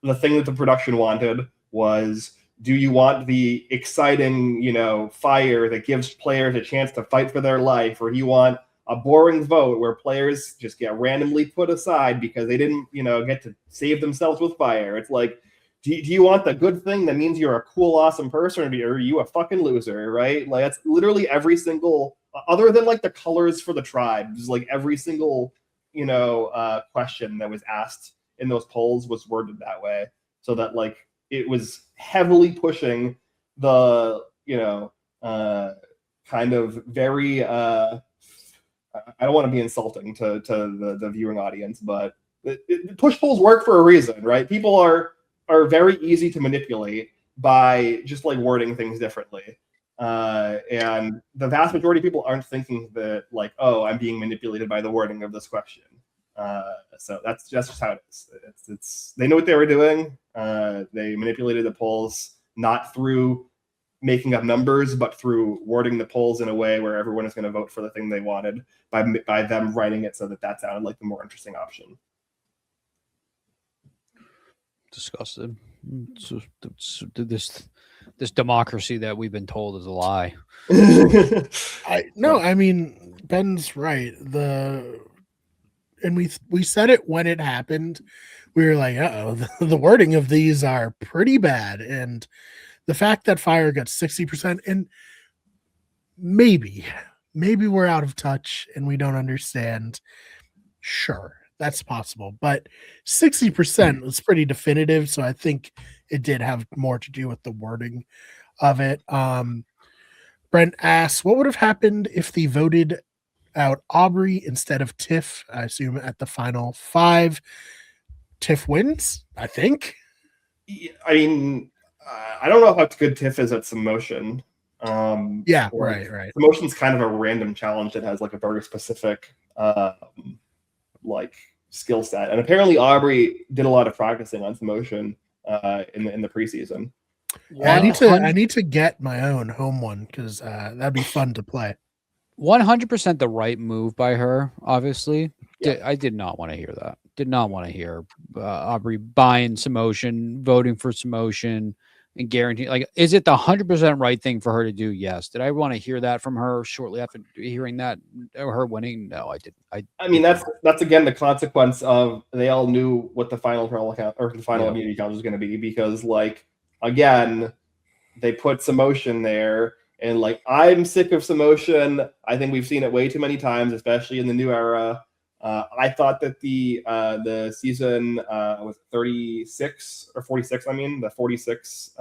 the thing that the production wanted was, do you want the exciting, fire that gives players a chance to fight for their life, or do you want a boring vote where players just get randomly put aside because they didn't, get to save themselves with fire? It's like, do you want the good thing that means you're a cool, awesome person, or are you a fucking loser, right? Like, that's literally every single, other than like the colors for the tribes, like every single, question that was asked in those polls was worded that way, so that like it was heavily pushing the, kind of very, I don't want to be insulting to the viewing audience, but push polls work for a reason, right? People are very easy to manipulate by just like wording things differently. And the vast majority of people aren't thinking that like, oh, I'm being manipulated by the wording of this question. So that's just how it is. It's they know what they were doing. They manipulated the polls not through making up numbers, but through wording the polls in a way where everyone is going to vote for the thing they wanted by them writing it so that sounded like the more interesting option. Disgusted. This democracy that we've been told is a lie. I mean, Ben's right. And we said it when it happened. We were like, the wording of these are pretty bad. And the fact that fire got 60%, and maybe we're out of touch and we don't understand. Sure, that's possible. But 60% was pretty definitive. So I think it did have more to do with the wording of it. Brent asks, what would have happened if they voted out Aubrey instead of Tiff? I assume at the final 5, Tiff wins, I think. I mean, I don't know how good Tiff is at Submotion. Right. Submotion's kind of a random challenge that has like a very specific like skill set. And apparently Aubrey did a lot of practicing on Submotion in the preseason. Yeah, I need to get my own home one because that'd be fun to play. 100% the right move by her, obviously. Yeah. I did not want to hear that. Did not want to hear Aubrey buying Submotion, voting for Submotion, and guarantee. Like, is it the 100% right thing for her to do? Yes. Did I want to hear that from her shortly after hearing that or her winning? No, I didn't. I mean, that's again the consequence of they all knew what the final count or the final immunity count was going to be, because like again they put Submotion there. And like, I'm sick of Submotion. I think we've seen it way too many times, especially in the new era. I thought that the season was 36 or 46. I mean, the 46,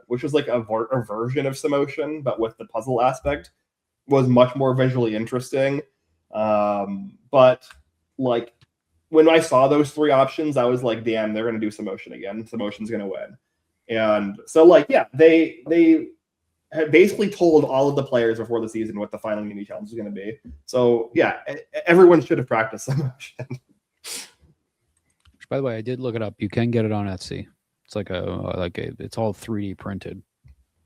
which was like a version of Submotion, but with the puzzle aspect, was much more visually interesting. But like, when I saw those 3 options, I was like, damn, they're gonna do Submotion again. Submotion's gonna win. And so like, yeah, they had basically told all of the players before the season what the final mini challenge was going to be. So yeah, everyone should have practiced Submotion. By the way, I did look it up. You can get it on Etsy. It's it's all 3D printed.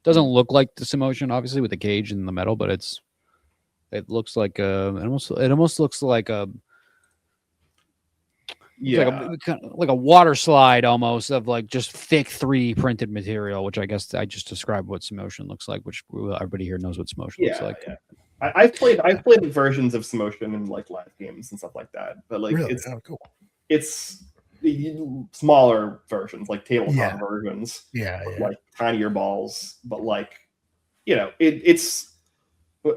Doesn't look like the Submotion, obviously, with the cage and the metal, but it looks like it almost looks like a. Yeah, like a water slide almost of like just thick 3D printed material, which I guess I just described what Submotion looks like, which everybody here knows what Submotion looks like. Yeah. I've played versions of Submotion in like live games and stuff like that, but like really? It's smaller versions, like tabletop versions, with like tinier balls, but like it's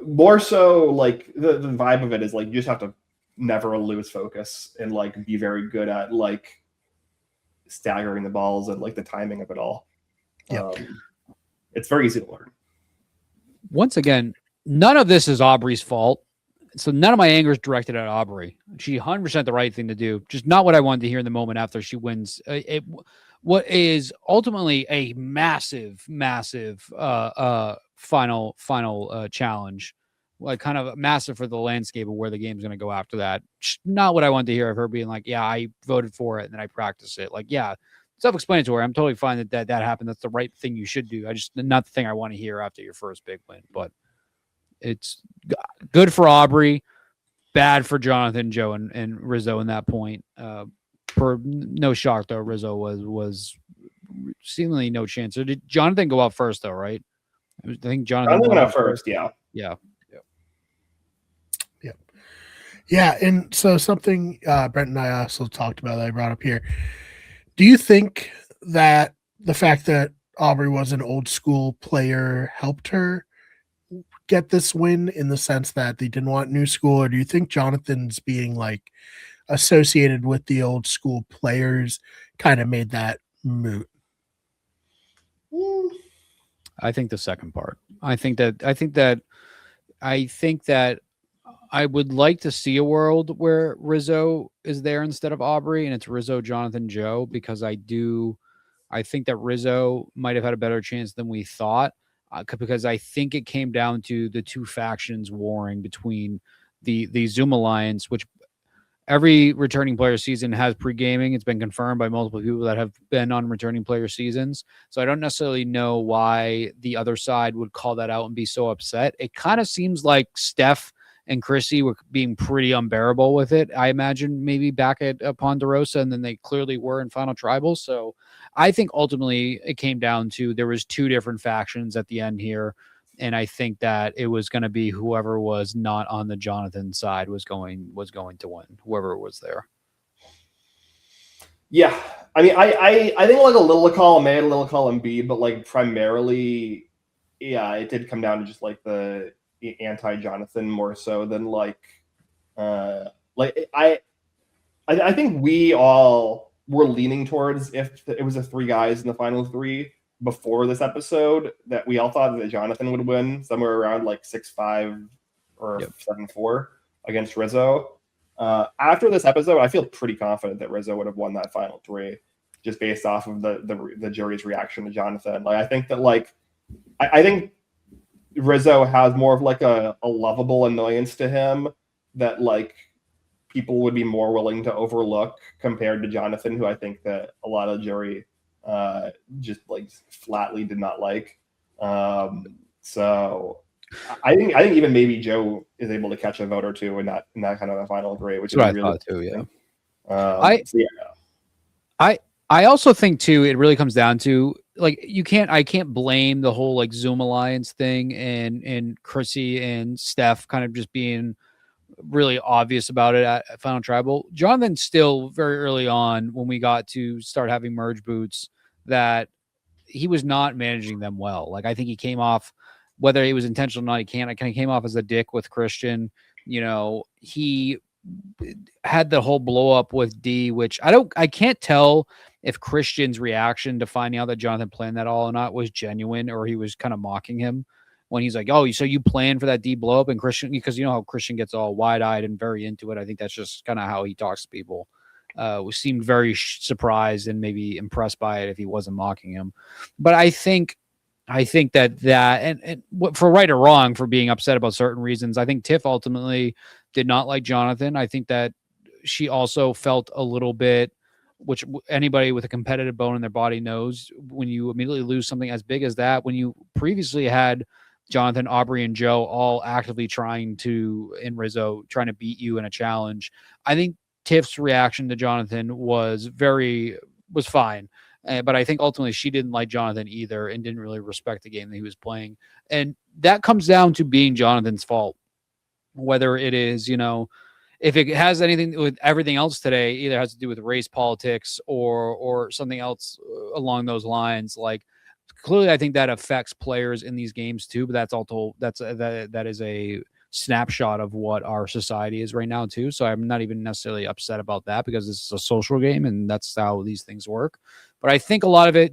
more so like the vibe of it is like you just have to never lose focus and like be very good at like staggering the balls and like the timing of it all. It's very easy to learn. Once again, none of this is Aubrey's fault, so none of my anger is directed at Aubrey. She 100% the right thing to do, just not what I wanted to hear in the moment after she wins what is ultimately a massive final challenge. Like kind of massive for the landscape of where the game's going to go after that. Not what I wanted to hear of her being like, yeah, I voted for it and then I practiced it. Like, yeah, self-explanatory. I'm totally fine that happened. That's the right thing you should do. I just not the thing I want to hear after your first big win. But it's good for Aubrey. bad for Jonathan, Joe, and Rizzo in that point. For no shock though, Rizzo was seemingly no chance. So did Jonathan go out first though, right? I think Jonathan went out first. Yeah. Yeah. Yeah, and so something Brent and I also talked about that I brought up here. Do you think that the fact that Aubrey was an old school player helped her get this win in the sense that they didn't want new school, or do you think Jonathan's being like associated with the old school players kind of made that moot? I think the second part. I think that I would like to see a world where Rizzo is there instead of Aubrey, and it's Rizzo, Jonathan, Joe, because I think that Rizzo might have had a better chance than we thought, because I think it came down to the two factions warring between the Zoom Alliance, which every returning player season has pre-gaming. It's been confirmed by multiple people that have been on returning player seasons. So I don't necessarily know why the other side would call that out and be so upset. It kind of seems like Steph and Chrissy were being pretty unbearable with it. I imagine maybe back at Ponderosa, and then they clearly were in Final Tribal. So I think ultimately it came down to there was two different factions at the end here. And I think that it was going to be whoever was not on the Jonathan side was going to win, whoever was there. Yeah. I mean, I think like a little column A, a little column B, but like primarily, yeah, it did come down to just like the anti-Jonathan more so than like I think we all were leaning towards, if it was the three guys in the final three before this episode, that we all thought that Jonathan would win somewhere around like 6-5 or 7-4 against Rizzo. After this episode, I feel pretty confident that Rizzo would have won that final three, just based off of the jury's reaction to Jonathan. Like, I think that like I think Rizzo has more of like a lovable annoyance to him that like people would be more willing to overlook compared to Jonathan, who I think that a lot of the jury just like flatly did not like. So I think even maybe Joe is able to catch a vote or two in that kind of a final three, which is what really I thought too. Yeah. So yeah. I also think too, it really comes down to like, I can't blame the whole like Zoom Alliance thing and Chrissy and Steph kind of just being really obvious about it at Final Tribal. Jonathan still very early on, when we got to start having merge boots, that he was not managing them well. Like, I think he came off, whether it was intentional or not, he kind of came off as a dick with Christian. You know, he had the whole blow up with D, which I can't tell if Christian's reaction to finding out that Jonathan planned that all or not was genuine, or he was kind of mocking him when he's like, oh, so you planned for that D blow up? And Christian, because you know how Christian gets all wide eyed and very into it. I think that's just kind of how he talks to people. Seemed very surprised and maybe impressed by it if he wasn't mocking him. But I think that and for right or wrong for being upset about certain reasons, I think Tiff ultimately did not like Jonathan. I think that she also felt a little bit, which anybody with a competitive bone in their body knows, when you immediately lose something as big as that, when you previously had Jonathan, Aubrey, and Joe all actively trying to, and Rizzo trying to beat you in a challenge. I think Tiff's reaction to Jonathan was fine. But I think ultimately she didn't like Jonathan either and didn't really respect the game that he was playing. And that comes down to being Jonathan's fault. Whether it is, you know, if it has anything with everything else today, either has to do with race politics or something else along those lines. Like, clearly, I think that affects players in these games too. But that is a snapshot of what our society is right now too. So I'm not even necessarily upset about that, because this is a social game and that's how these things work. But I think a lot of it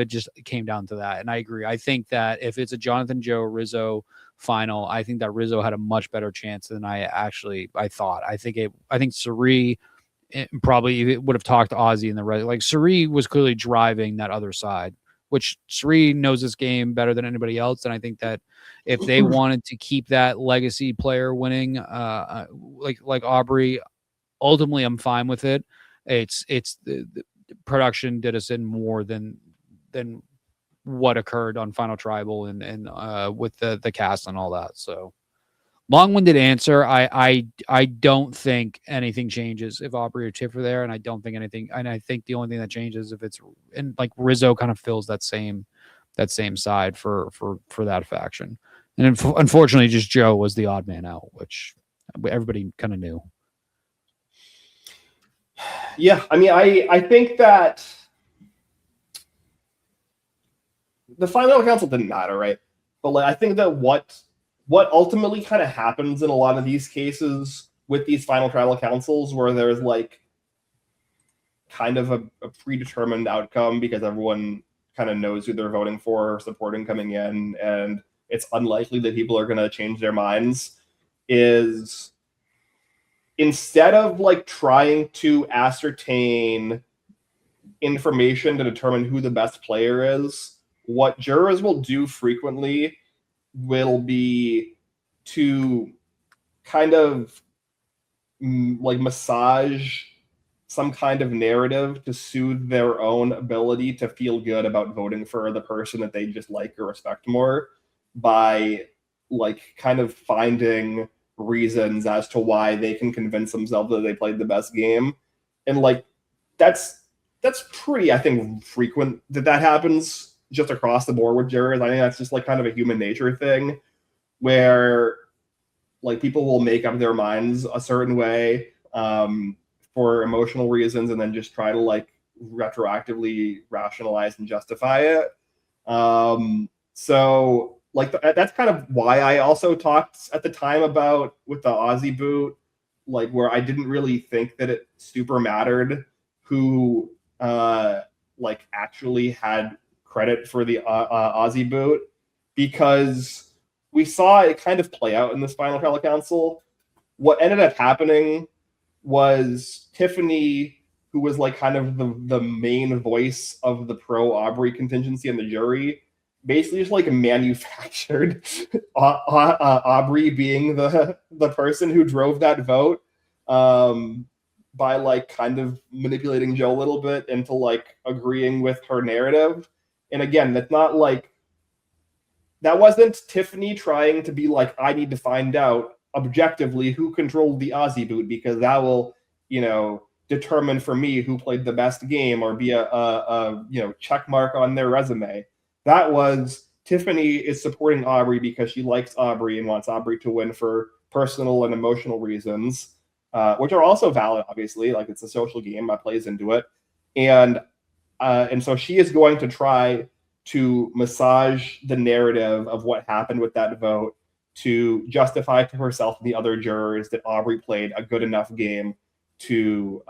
just came down to that. And I agree. I think that if it's a Jonathan, Joe, Rizzo final, I think that Rizzo had a much better chance than I thought. I think Suri probably would have talked to Ozzy in the red. Like, Suri was clearly driving that other side, which Suri knows this game better than anybody else. And I think that if they wanted to keep that legacy player winning, like Aubrey, ultimately I'm fine with it. It's the production did us in more than what occurred on Final Tribal and with the cast and all that. So long-winded answer. I don't think anything changes if Aubrey or Tiff are there, and I don't think anything. And I think the only thing that changes if it's and like Rizzo kind of fills that same side for that faction. And unfortunately, just Joe was the odd man out, which everybody kind of knew. Yeah, I mean, I think that the final council didn't matter, right? But like, I think that what ultimately kind of happens in a lot of these cases with these final tribal councils, where there's like kind of a predetermined outcome because everyone kind of knows who they're voting for or supporting coming in, and it's unlikely that people are going to change their minds, is instead of like trying to ascertain information to determine who the best player is, what jurors will do frequently will be to kind of like massage some kind of narrative to soothe their own ability to feel good about voting for the person that they just like or respect more, by like kind of finding reasons as to why they can convince themselves that they played the best game. And like that's pretty, I think, frequent that happens just across the board with jurors. I think that's just like kind of a human nature thing where like people will make up their minds a certain way for emotional reasons and then just try to like retroactively rationalize and justify it. So like that's kind of why I also talked at the time about with the Aussie boot, like where I didn't really think that it super mattered who like actually had credit for the Aussie boot, because we saw it kind of play out in this final trial council. What ended up happening was Tiffany, who was like kind of the main voice of the pro Aubrey contingency in the jury, basically just like manufactured Aubrey being the person who drove that vote by like kind of manipulating Joe a little bit into like agreeing with her narrative. And again, that's not like, that wasn't Tiffany trying to be like, I need to find out objectively who controlled the Aussie boot because that will, you know, determine for me who played the best game or be a you know, check mark on their resume. That was Tiffany is supporting Aubrey because she likes Aubrey and wants Aubrey to win for personal and emotional reasons, which are also valid, obviously. Like, it's a social game that plays into it. And so she is going to try to massage the narrative of what happened with that vote to justify to herself and the other jurors that Aubrey played a good enough game to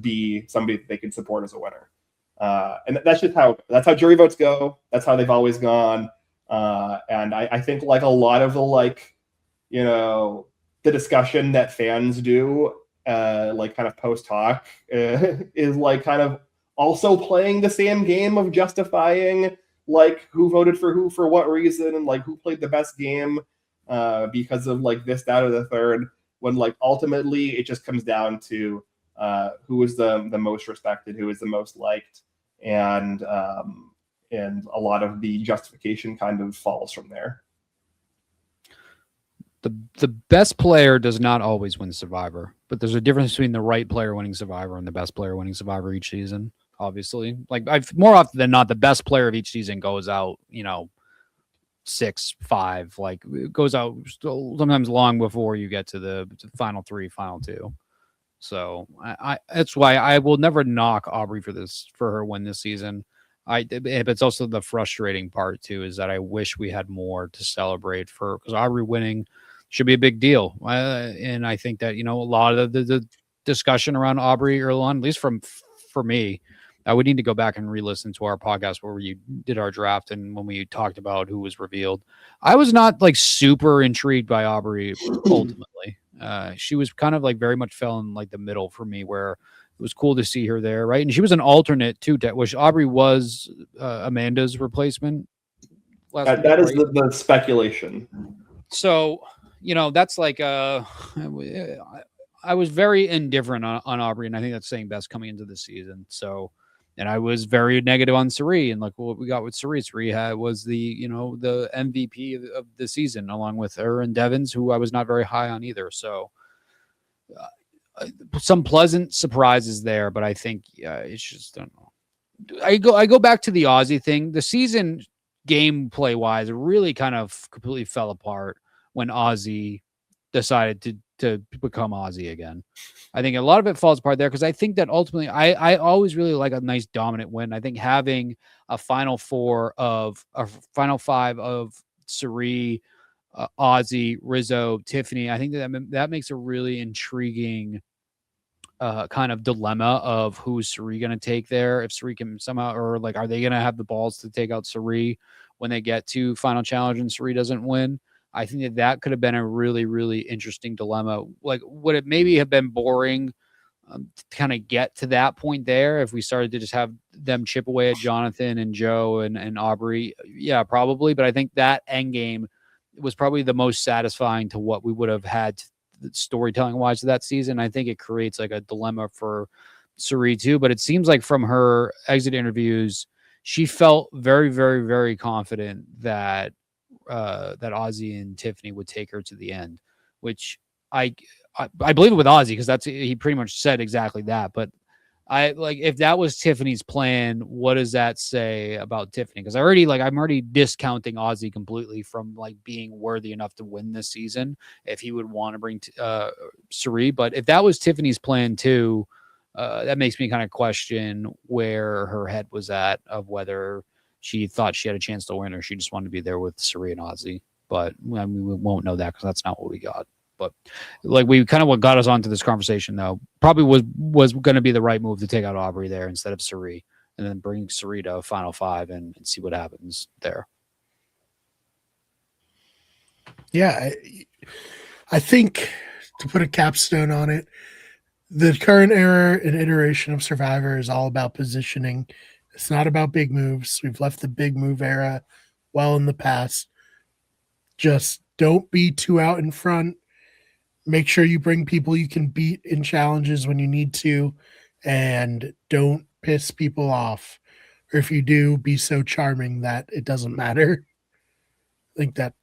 be somebody that they could support as a winner. And that's just that's how jury votes go. That's how they've always gone. And I think like a lot of the, like, you know, the discussion that fans do, like kind of post hoc, is like kind of also playing the same game of justifying like who voted for who for what reason and like who played the best game because of like this, that, or the third, when like ultimately it just comes down to who is the most respected, who is the most liked, and a lot of the justification kind of falls from there. The best player does not always win Survivor, but there's a difference between the right player winning Survivor and the best player winning Survivor each season. Obviously, like more often than not, the best player of each season goes out, you know, 6-5, like it goes out sometimes long before you get to the final 3, final 2. So I that's why I will never knock Aubrey for her win this season. But it's also the frustrating part too, is that I wish we had more to celebrate for, because Aubrey winning should be a big deal. And I think that, you know, a lot of the discussion around Aubrey early on, at least for me, I would need to go back and re-listen to our podcast where we did our draft and when we talked about who was revealed. I was not like super intrigued by Aubrey ultimately. She was kind of like very much fell in like the middle for me, where it was cool to see her there, right? And she was an alternate too, which Aubrey was Amanda's replacement. That is the speculation. So, you know, that's like I was very indifferent on Aubrey, and I think that's saying best coming into the season. So And I was very negative on Suri, and like what we got with Suri. Suri was the the MVP of the season, along with her and Devins, who I was not very high on either. So some pleasant surprises there, but I think it's just, I don't know. I go back to the Aussie thing. The season gameplay wise really kind of completely fell apart when Aussie decided to become Aussie again. I think a lot of it falls apart there because I think that ultimately I always really like a nice dominant win. I think having a final five of Suri, Aussie, Rizzo, Tiffany, I think that makes a really intriguing kind of dilemma of who's Suri going to take there. If Suri can somehow, or like, are they going to have the balls to take out Suri when they get to final challenge and Suri doesn't win? I think that could have been a really, really interesting dilemma. Like, would it maybe have been boring to kind of get to that point there if we started to just have them chip away at Jonathan and Joe and Aubrey? Yeah, probably. But I think that end game was probably the most satisfying to what we would have had storytelling wise to that season. I think it creates like a dilemma for Suri too. But it seems like from her exit interviews, she felt very, very, very confident that that Ozzy and Tiffany would take her to the end, which I believe it with Ozzy because he pretty much said exactly that. But I like if that was Tiffany's plan, what does that say about Tiffany? Because I'm already discounting Ozzy completely from like being worthy enough to win this season if he would want to bring Suri. But if that was Tiffany's plan too, that makes me kind of question where her head was at of whether she thought she had a chance to win or she just wanted to be there with Suri and Ozzy. But I mean, we won't know that because that's not what we got. But like we kind of what got us onto this conversation though probably was going to be the right move to take out Aubrey there instead of Suri and then bring Suri to final five and see what happens there. Yeah, I think to put a capstone on it, the current era and iteration of Survivor is all about positioning. It's not about big moves. We've left the big move era well in the past. Just don't be too out in front. Make sure you bring people you can beat in challenges when you need to, and don't piss people off. Or if you do, be so charming that it doesn't matter. I think that,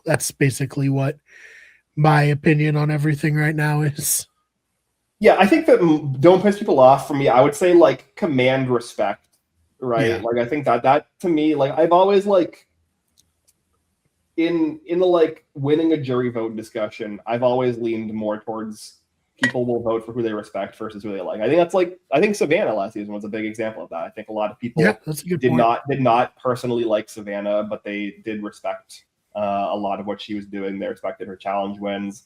that's basically what my opinion on everything right now is. Yeah, I think that don't piss people off for me. I would say like command respect. Right. Yeah. Like I think that to me, like I've always like in the like winning a jury vote discussion, I've always leaned more towards people will vote for who they respect versus who they like. I think Savannah last season was a big example of that. I think a lot of people did not personally like Savannah, but they did respect a lot of what she was doing. They respected her challenge wins.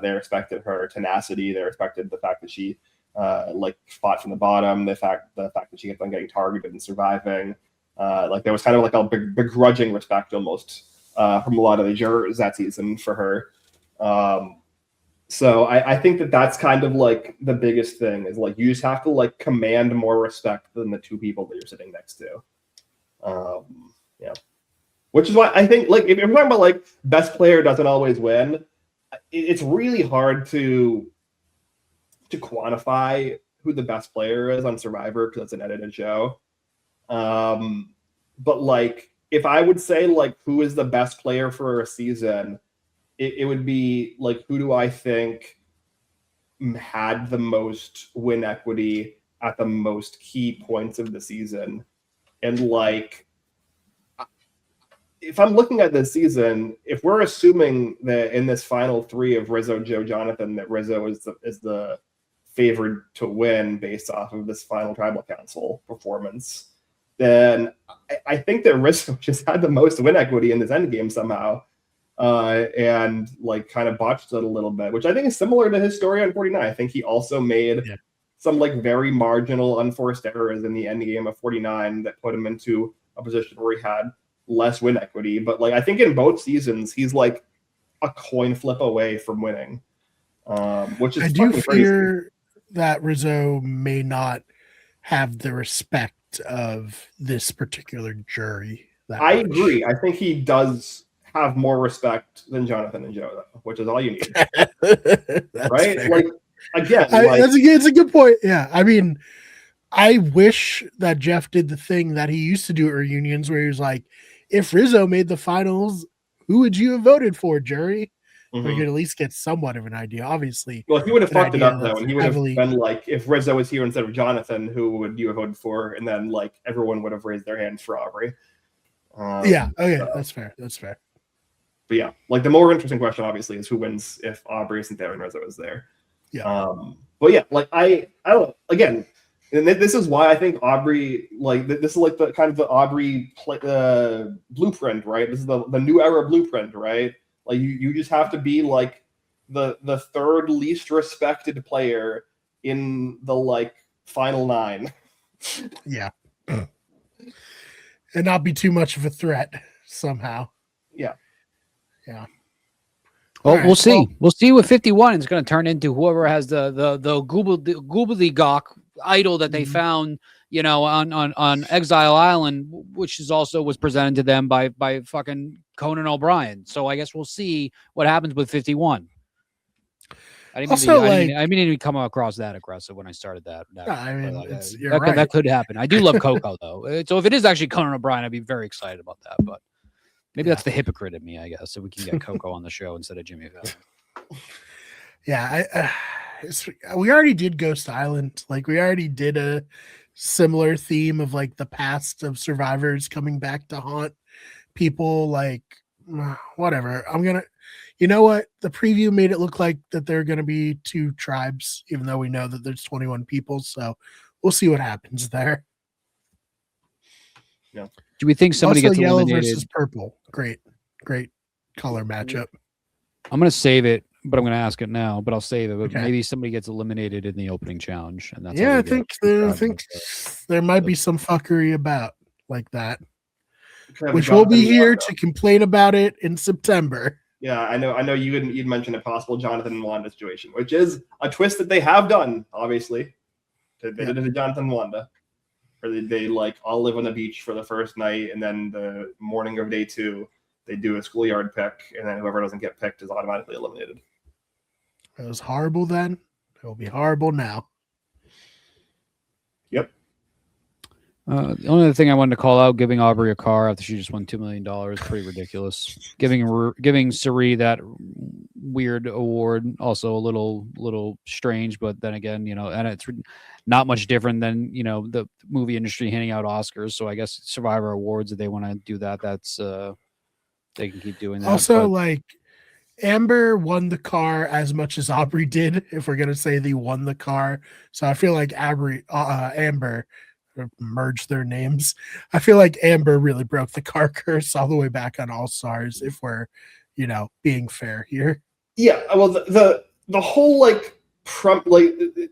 They respected her tenacity. They respected the fact that she fought from the bottom, the fact that she kept on getting targeted and surviving. There was kind of like a begrudging respect almost from a lot of the jurors that season for her. So I think that's kind of like the biggest thing is like you just have to like command more respect than the two people that you're sitting next to. Yeah. Which is why I think like if you're talking about like best player doesn't always win, it's really hard to quantify who the best player is on Survivor because it's an edited show. But like if I would say like who is the best player for a season, it would be like who do I think had the most win equity at the most key points of the season. And like if I'm looking at this season, if we're assuming that in this final three of Rizzo, Joe, Jonathan, that Rizzo is the favored to win based off of this final tribal council performance, then I think that Rizzo just had the most win equity in this endgame somehow, and like kind of botched it a little bit, which I think is similar to his story on 49. I think he also made some like very marginal unforced errors in the endgame of 49 that put him into a position where he had less win equity. But like I think in both seasons he's like a coin flip away from winning, which is I do fear crazy. That Rizzo may not have the respect of this particular jury. I agree. I think he does have more respect than Jonathan and Joe, though, which is all you need. Right? Fair. Like again, it's a good point. Yeah. I mean, I wish that Jeff did the thing that he used to do at reunions where he was like, if Rizzo made the finals, who would you have voted for, jury? Mhm. We could at least get somewhat of an idea. Obviously, Well, he would have an fucked it idea up though, that's and he would have heavily- been like, if Rizzo was here instead of Jonathan, who would you have voted for? And then like everyone would have raised their hands for Aubrey. Yeah. Okay. That's fair. That's fair. But yeah, like the more interesting question, obviously, is who wins if Aubrey isn't there and Rizzo is there. Yeah. But yeah, like I don't. Again, and this is why I think Aubrey, like this is like the kind of the Aubrey blueprint, right? This is the new era blueprint, right? Like you just have to be like the third least respected player in the like final 9. Yeah. And not be too much of a threat somehow. Yeah. Yeah. Well, All we'll right, see. well- We'll see what 51 is going to turn into. Whoever has the gobbledygook idol that they Mhm. found, on Exile Island, which is also was presented to them by fucking Conan O'Brien. So I guess we'll see what happens with 51. I didn't even come across that aggressive when I started that. I mean, you're that, right. that could happen. I do love Coco though. So if it is actually Conan O'Brien, I'd be very excited about that. But maybe that's the hypocrite in me, I guess. So we can get Coco on the show instead of Jimmy Fallon. Yeah, we already did Ghost Island. Like we already did a similar theme of like the past of survivors coming back to haunt people. Like whatever. You know what? The preview made it look like that there are going to be 2 tribes, even though we know that there's 21 people. So we'll see what happens there. Yeah. Do we think somebody Also, gets yellow eliminated? versus purple. Great color matchup. I'm going to save it, but I'm going to ask it now. But I'll save it. But Okay. maybe somebody gets eliminated in the opening challenge, and that's Yeah, how I we think there might be some fuckery about like that, which we'll be here to complain about it in September. Yeah, I know you'd mentioned a possible Jonathan and Wanda situation, which is a twist that they have done, obviously. They did it to Jonathan and Wanda. Or they like all live on the beach for the first night, and then the morning of day 2, they do a schoolyard pick, and then whoever doesn't get picked is automatically eliminated. It was horrible then. It will be horrible now. Yep. The only other thing I wanted to call out, giving Aubrey a car after she just won $2 million, pretty ridiculous. Giving Suri that weird award, also a little strange, but then again, and it's not much different than the movie industry handing out Oscars. So I guess Survivor Awards, if they want to do that, that's they can keep doing that. Also, like Amber won the car as much as Aubrey did. If we're gonna say they won the car, so I feel like Amber. Merge their names. I feel like Amber really broke the car curse all the way back on All Stars. If we're, being fair here. Yeah, well, the whole like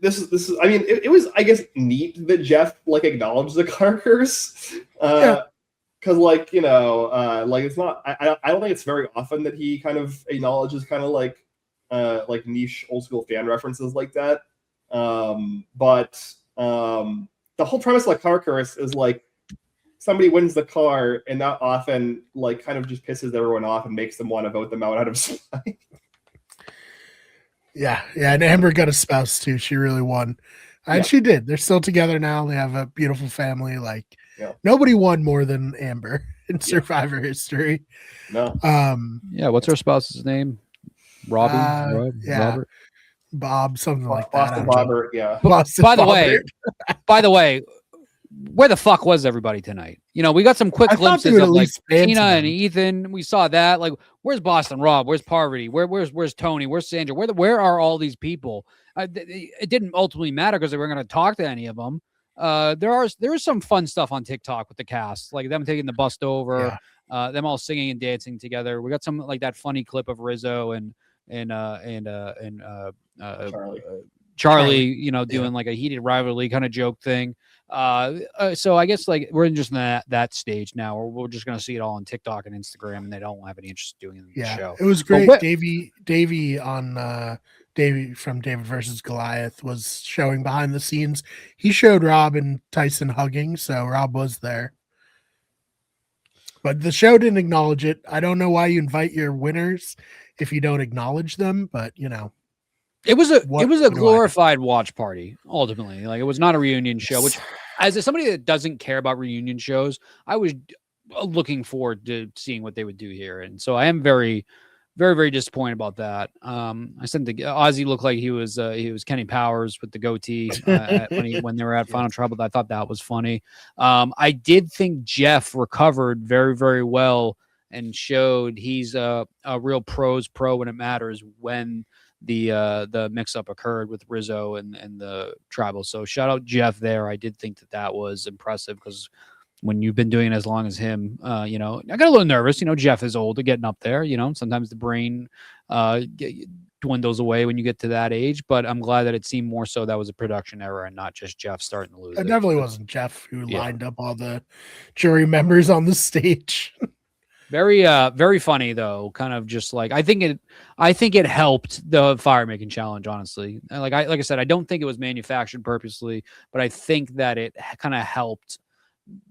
this is. I mean, it was I guess neat that Jeff like acknowledged the car curse. Because like like it's not. I don't think it's very often that he kind of acknowledges kind of like niche old school fan references like that. But the whole premise of the car curse is like somebody wins the car, and that often like kind of just pisses everyone off and makes them want to vote them out of spite. Yeah, and Amber got a spouse too. She really won, and she did. They're still together now. They have a beautiful family. Like nobody won more than Amber in Survivor history. No. What's her spouse's name? Robbie. Robert? Bob, something like Boston that. Robert, yeah. By the way, where the fuck was everybody tonight? We got some quick glimpses of like Tina and Ethan. We saw that. Like, where's Boston Rob? Where's Parvati? Where's Tony? Where's Sandra? Where are all these people? It didn't ultimately matter because they weren't going to talk to any of them. There is some fun stuff on TikTok with the cast, like them taking the bus over, them all singing and dancing together. We got some like that funny clip of Rizzo and Charlie, doing like a heated rivalry kind of joke thing. So I guess like we're just in that stage now, or we're just gonna see it all on TikTok and Instagram, and they don't have any interest in doing it in the show. It was great. Davey on Davey from David versus Goliath was showing behind the scenes. He showed Rob and Tyson hugging, so Rob was there. But the show didn't acknowledge it. I don't know why you invite your winners if you don't acknowledge them, but It was a What glorified watch party, ultimately. Like, it was not a reunion show, which, as somebody that doesn't care about reunion shows, I was looking forward to seeing what they would do here. And so I am very, very, very disappointed about that. I sent the Ozzy looked like he was Kenny Powers with the goatee when they were at Final Trouble. I thought that was funny. I did think Jeff recovered very, very well and showed he's a real pro when it matters when the mix-up occurred with Rizzo and the Tribal. So shout out Jeff there. I did think that was impressive, because when you've been doing it as long as him, I got a little nervous. Jeff is old, getting up there. Sometimes the brain dwindles away when you get to that age. But I'm glad that it seemed more so that was a production error and not just Jeff starting to lose. It definitely wasn't Jeff who lined up all the jury members on the stage. Very, very funny though. Kind of just like I think it helped the fire making challenge. Honestly, like I said, I don't think it was manufactured purposely, but I think that it kind of helped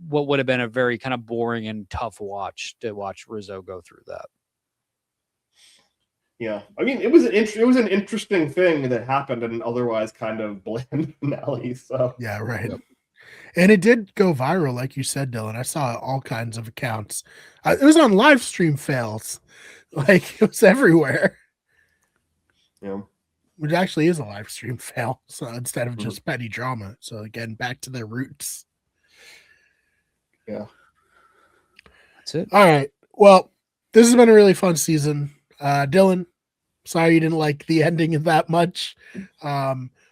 what would have been a very kind of boring and tough watch to watch Rizzo go through that. Yeah, I mean, it was an interesting thing that happened in an otherwise kind of bland finale. So yeah, right. Yep. And it did go viral, like you said, Dylan. I saw all kinds of accounts. It was on live stream fails. Like, it was everywhere. Yeah. Which actually is a live stream fail. So instead of just petty drama. So again, back to their roots. Yeah. That's it. All right. Well, this has been a really fun season. Dylan, sorry you didn't like the ending of that much.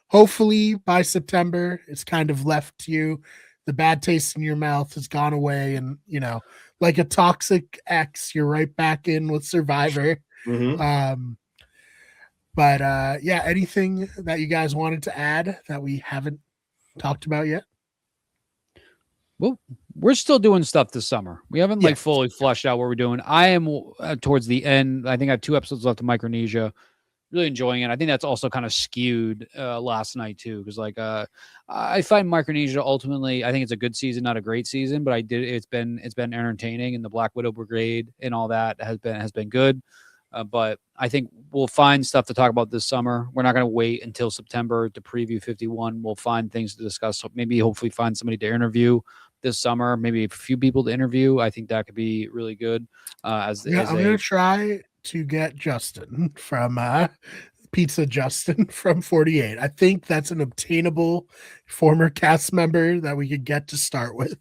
Hopefully by September, it's kind of left you. The bad taste in your mouth has gone away. And, like a toxic ex, you're right back in with Survivor. Mm-hmm. But anything that you guys wanted to add that we haven't talked about yet? Well, we're still doing stuff this summer. We haven't fully fleshed out what we're doing. I am towards the end. I think I have 2 episodes left of Micronesia. Really enjoying it. I think that's also kind of skewed last night too, because I find Micronesia ultimately, I think it's a good season, not a great season, but it's been entertaining, and the Black Widow Brigade and all that has been good. But I think we'll find stuff to talk about this summer. We're not going to wait until September to preview 51. We'll find things to discuss. Maybe hopefully find somebody to interview this summer. Maybe a few people to interview. I think that could be really good. I'm going to try to get Justin from Pizza Justin from 48. I think that's an obtainable former cast member that we could get to start with.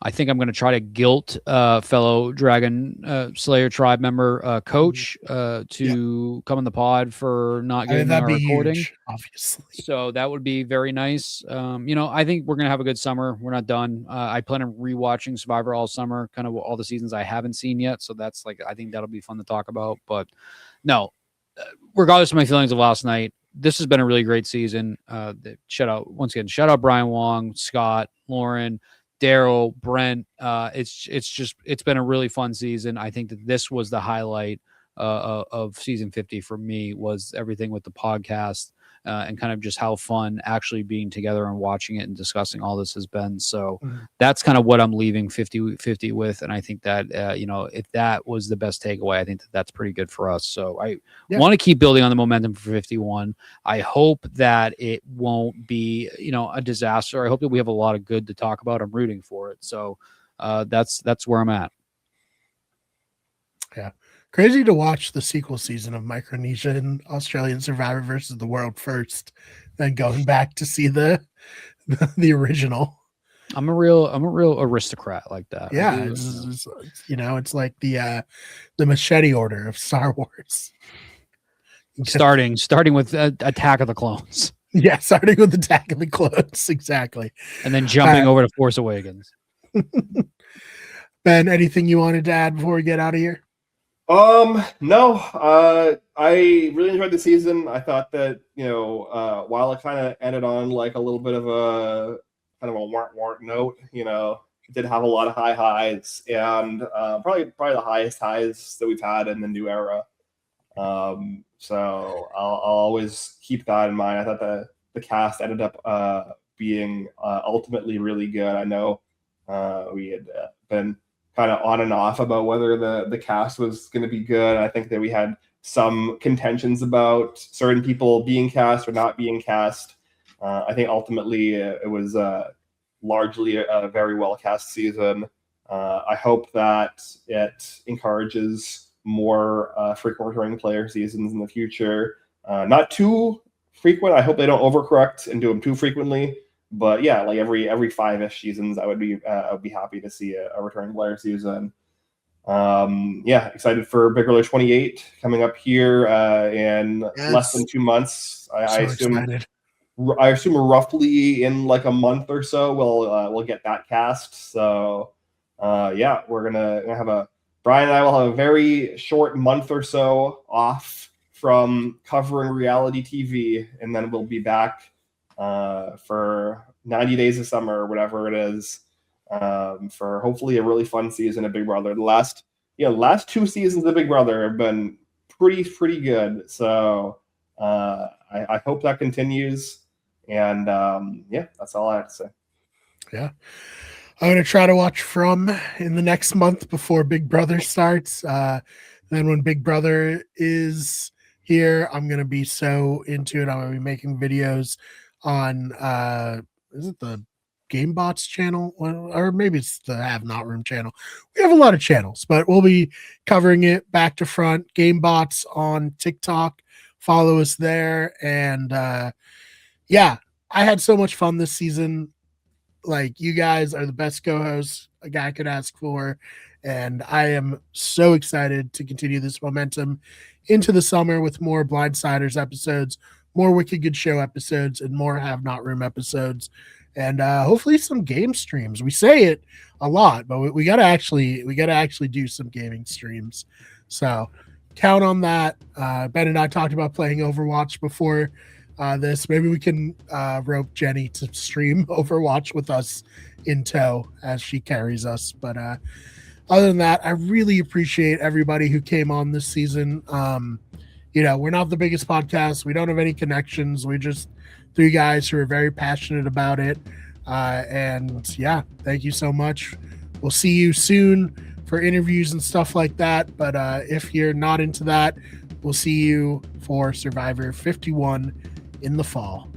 I think I'm going to try to guilt fellow Dragon Slayer tribe member Coach to come on the pod for not getting our recording. Huge, obviously. So that would be very nice. I think we're going to have a good summer. We're not done. I plan on rewatching Survivor all summer, kind of all the seasons I haven't seen yet. So that's I think that'll be fun to talk about. But no, regardless of my feelings of last night, this has been a really great season. Shout out Brian Wong, Scott, Lauren, Daryl, Brent. It's been a really fun season. I think that this was the highlight of season 50 for me, was everything with the podcast and kind of just how fun actually being together and watching it and discussing all this has been. So that's kind of what I'm leaving 50 with. And I think that, if that was the best takeaway, I think that's pretty good for us. So I want to keep building on the momentum for 51. I hope that it won't be, a disaster. I hope that we have a lot of good to talk about. I'm rooting for it. So that's where I'm at. Yeah. Crazy to watch the sequel season of Micronesia and Australian Survivor versus the World first, then going back to see the original. I'm a real aristocrat like that. Yeah, it's like the machete order of Star Wars. Starting with Attack of the Clones. Yeah, starting with Attack of the Clones, exactly. And then jumping over to Force Awakens. Ben, anything you wanted to add before we get out of here? No. I really enjoyed the season. I thought that, while it kind of ended on like a little bit of a kind of a wart note, it did have a lot of high highs and probably the highest highs that we've had in the new era. So I'll always keep that in mind. I thought the cast ended up being ultimately really good. I know we had been kind of on and off about whether the cast was going to be good. I think that we had some contentions about certain people being cast or not being cast. I think ultimately it was largely a very well cast season. I hope that it encourages more frequent returning player seasons in the future. Not too frequent. I hope they don't overcorrect and do them too frequently. But yeah, like every 5-ish seasons, I would be happy to see a returning player season. Yeah, excited for Big Brother 28 coming up here in less than 2 months. I assume excited. I assume roughly in like a month or so we'll get that cast. So yeah, we're gonna have Brian and I will have a very short month or so off from covering reality TV, and then we'll be back for 90 days of summer or whatever it is, for hopefully a really fun season of Big Brother. The last 2 seasons of Big Brother have been pretty good. So I hope that continues. And yeah, that's all I have to say. Yeah. I'm going to try to watch From in the next month before Big Brother starts. Then when Big Brother is here, I'm going to be so into it. I'm going to be making videos on, is it the GameBots channel? Or maybe it's the Have Not Room channel. We have a lot of channels, but we'll be covering it back to front. GameBots on TikTok. Follow us there. And yeah, I had so much fun this season. Like, you guys are the best co-hosts a guy could ask for, and I am so excited to continue this momentum into the summer with more Blindsiders episodes, more Wicked Good Show episodes, and more Have Not Room episodes, and hopefully some game streams. We say it a lot, but we gotta actually do some gaming streams. So count on that. Ben and I talked about playing Overwatch before this. Maybe we can rope Jenny to stream Overwatch with us in tow as she carries us. But other than that, I really appreciate everybody who came on this season. We're not the biggest podcast. We don't have any connections. We're just 3 guys who are very passionate about it. And yeah, thank you so much. We'll see you soon for interviews and stuff like that. But if you're not into that, we'll see you for Survivor 51 in the fall.